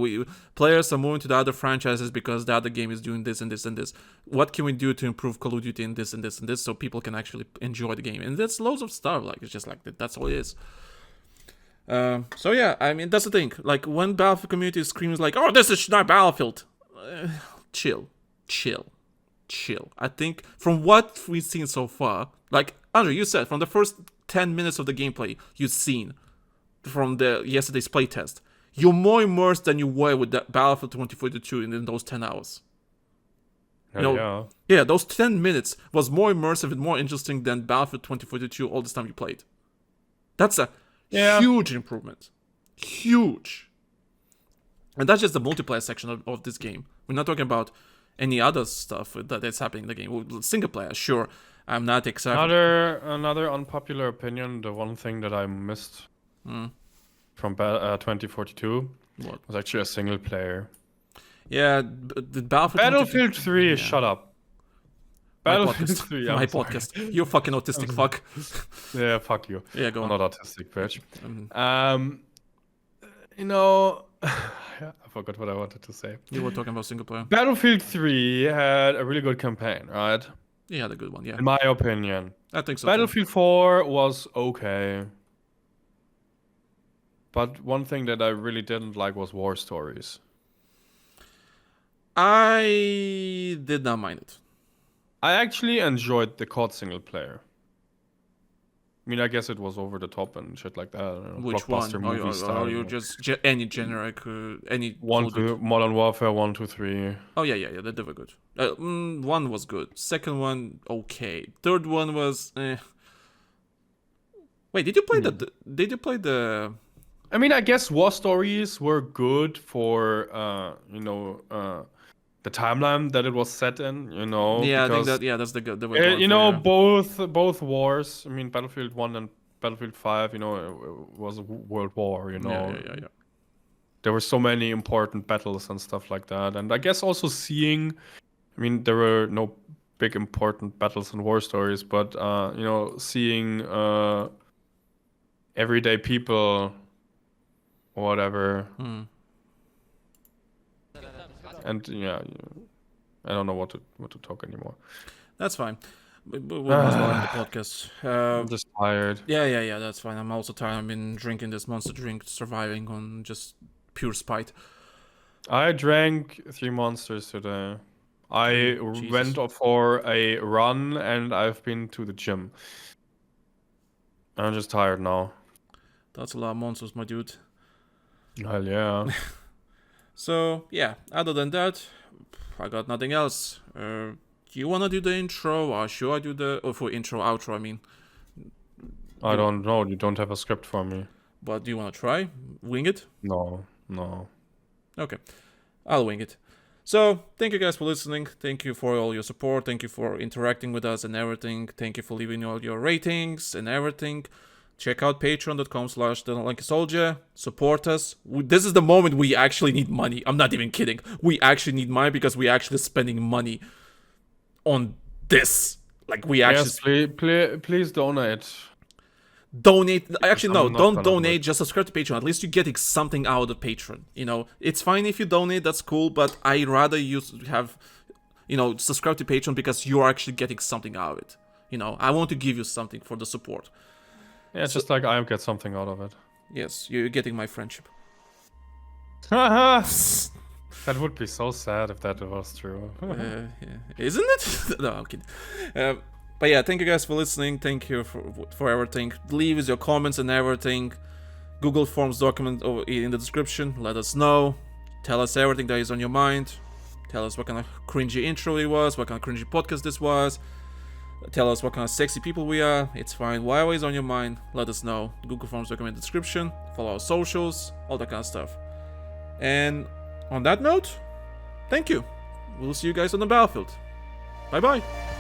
players are moving to the other franchises because the other game is doing this and this and this. What can we do to improve Call of Duty in this and this and this so people can actually enjoy the game? And there's loads of stuff. Like, it's just like that's all it is. So yeah, I mean, that's the thing. Like, when Battlefield community screams like, "Oh, this is not Battlefield," chill. I think from what we've seen so far, like Andrew, you said from the first 10 minutes of the gameplay you've seen from yesterday's playtest, you're more immersed than you were with the Battlefield 2042 in those 10 hours. Yeah, those 10 minutes was more immersive and more interesting than Battlefield 2042 all this time you played. That's a huge improvement. Huge. And that's just the multiplayer section of this game. We're not talking about any other stuff that's happening in the game. Single player, sure. I'm not exactly... Another unpopular opinion, the one thing that I missed from 2042 was actually a single player. Yeah, the Battlefield 3, shut up. Battlefield 3, my podcast. You're fucking autistic fuck. Yeah, fuck you. Yeah, go on. I'm not autistic, bitch. I forgot what I wanted to say. You were talking about single player. Battlefield 3 had a really good campaign, right? Yeah, had a good one, yeah. In my opinion. I think so. Battlefield 4 was okay. But one thing that I really didn't like was war stories. I did not mind it. I actually enjoyed the COD single player. I mean, I guess it was over the top and shit like that. Which one? Or you just any generic, any... Modern Warfare 1, 2, 3. Oh, yeah, they were good. One was good. Second one, okay. Third one was... Wait, did you play the... I mean, I guess war stories were good for, the timeline that it was set in, Yeah, because, I think that's the way. Both wars. I mean, Battlefield 1 and Battlefield 5. It was a world war. Yeah. There were so many important battles and stuff like that, and I guess also seeing. I mean, there were no big important battles and war stories, but seeing everyday people, or whatever. And yeah, I don't know what to talk anymore. That's fine. We'll must end the podcast. I'm just tired. Yeah, that's fine. I'm also tired. I've been drinking this monster drink, surviving on just pure spite. I drank 3 monsters today. I went for a run and I've been to the gym. I'm just tired now. That's a lot of monsters, my dude. Hell yeah. So, yeah, other than that, I got nothing else. Do you want to do the intro, or should I do for intro, outro, I mean? I don't know, you don't have a script for me. But do you want to try? Wing it? No. Okay, I'll wing it. So, thank you guys for listening. Thank you for all your support. Thank you for interacting with us and everything. Thank you for leaving all your ratings and everything. Check out patreon.com/TheLankySoldier. Support us. This is the moment we actually need money. I'm not even kidding. We actually need money because we're actually spending money on this. Like, we actually... Yes, please donate. Donate. Actually, no, don't donate. Just subscribe to Patreon. At least you're getting something out of Patreon. It's fine if you donate. That's cool. But I'd rather you have, subscribe to Patreon because you're actually getting something out of it. You know, I want to give you something for the support. Yeah, it's just like I get something out of it. Yes, you're getting my friendship. That would be so sad if that was true. Yeah. Isn't it? No, I'm kidding. But yeah, thank you guys for listening. Thank you for everything. Leave us your comments and everything. Google Forms document in the description. Let us know. Tell us everything that is on your mind. Tell us what kind of cringy intro it was, what kind of cringy podcast this was. Tell us what kind of sexy people we are. It's fine. Whatever is on your mind, let us know. Google Forms document in the description. Follow our socials, all that kind of stuff. And on that note, thank you. We'll see you guys on the battlefield. Bye bye.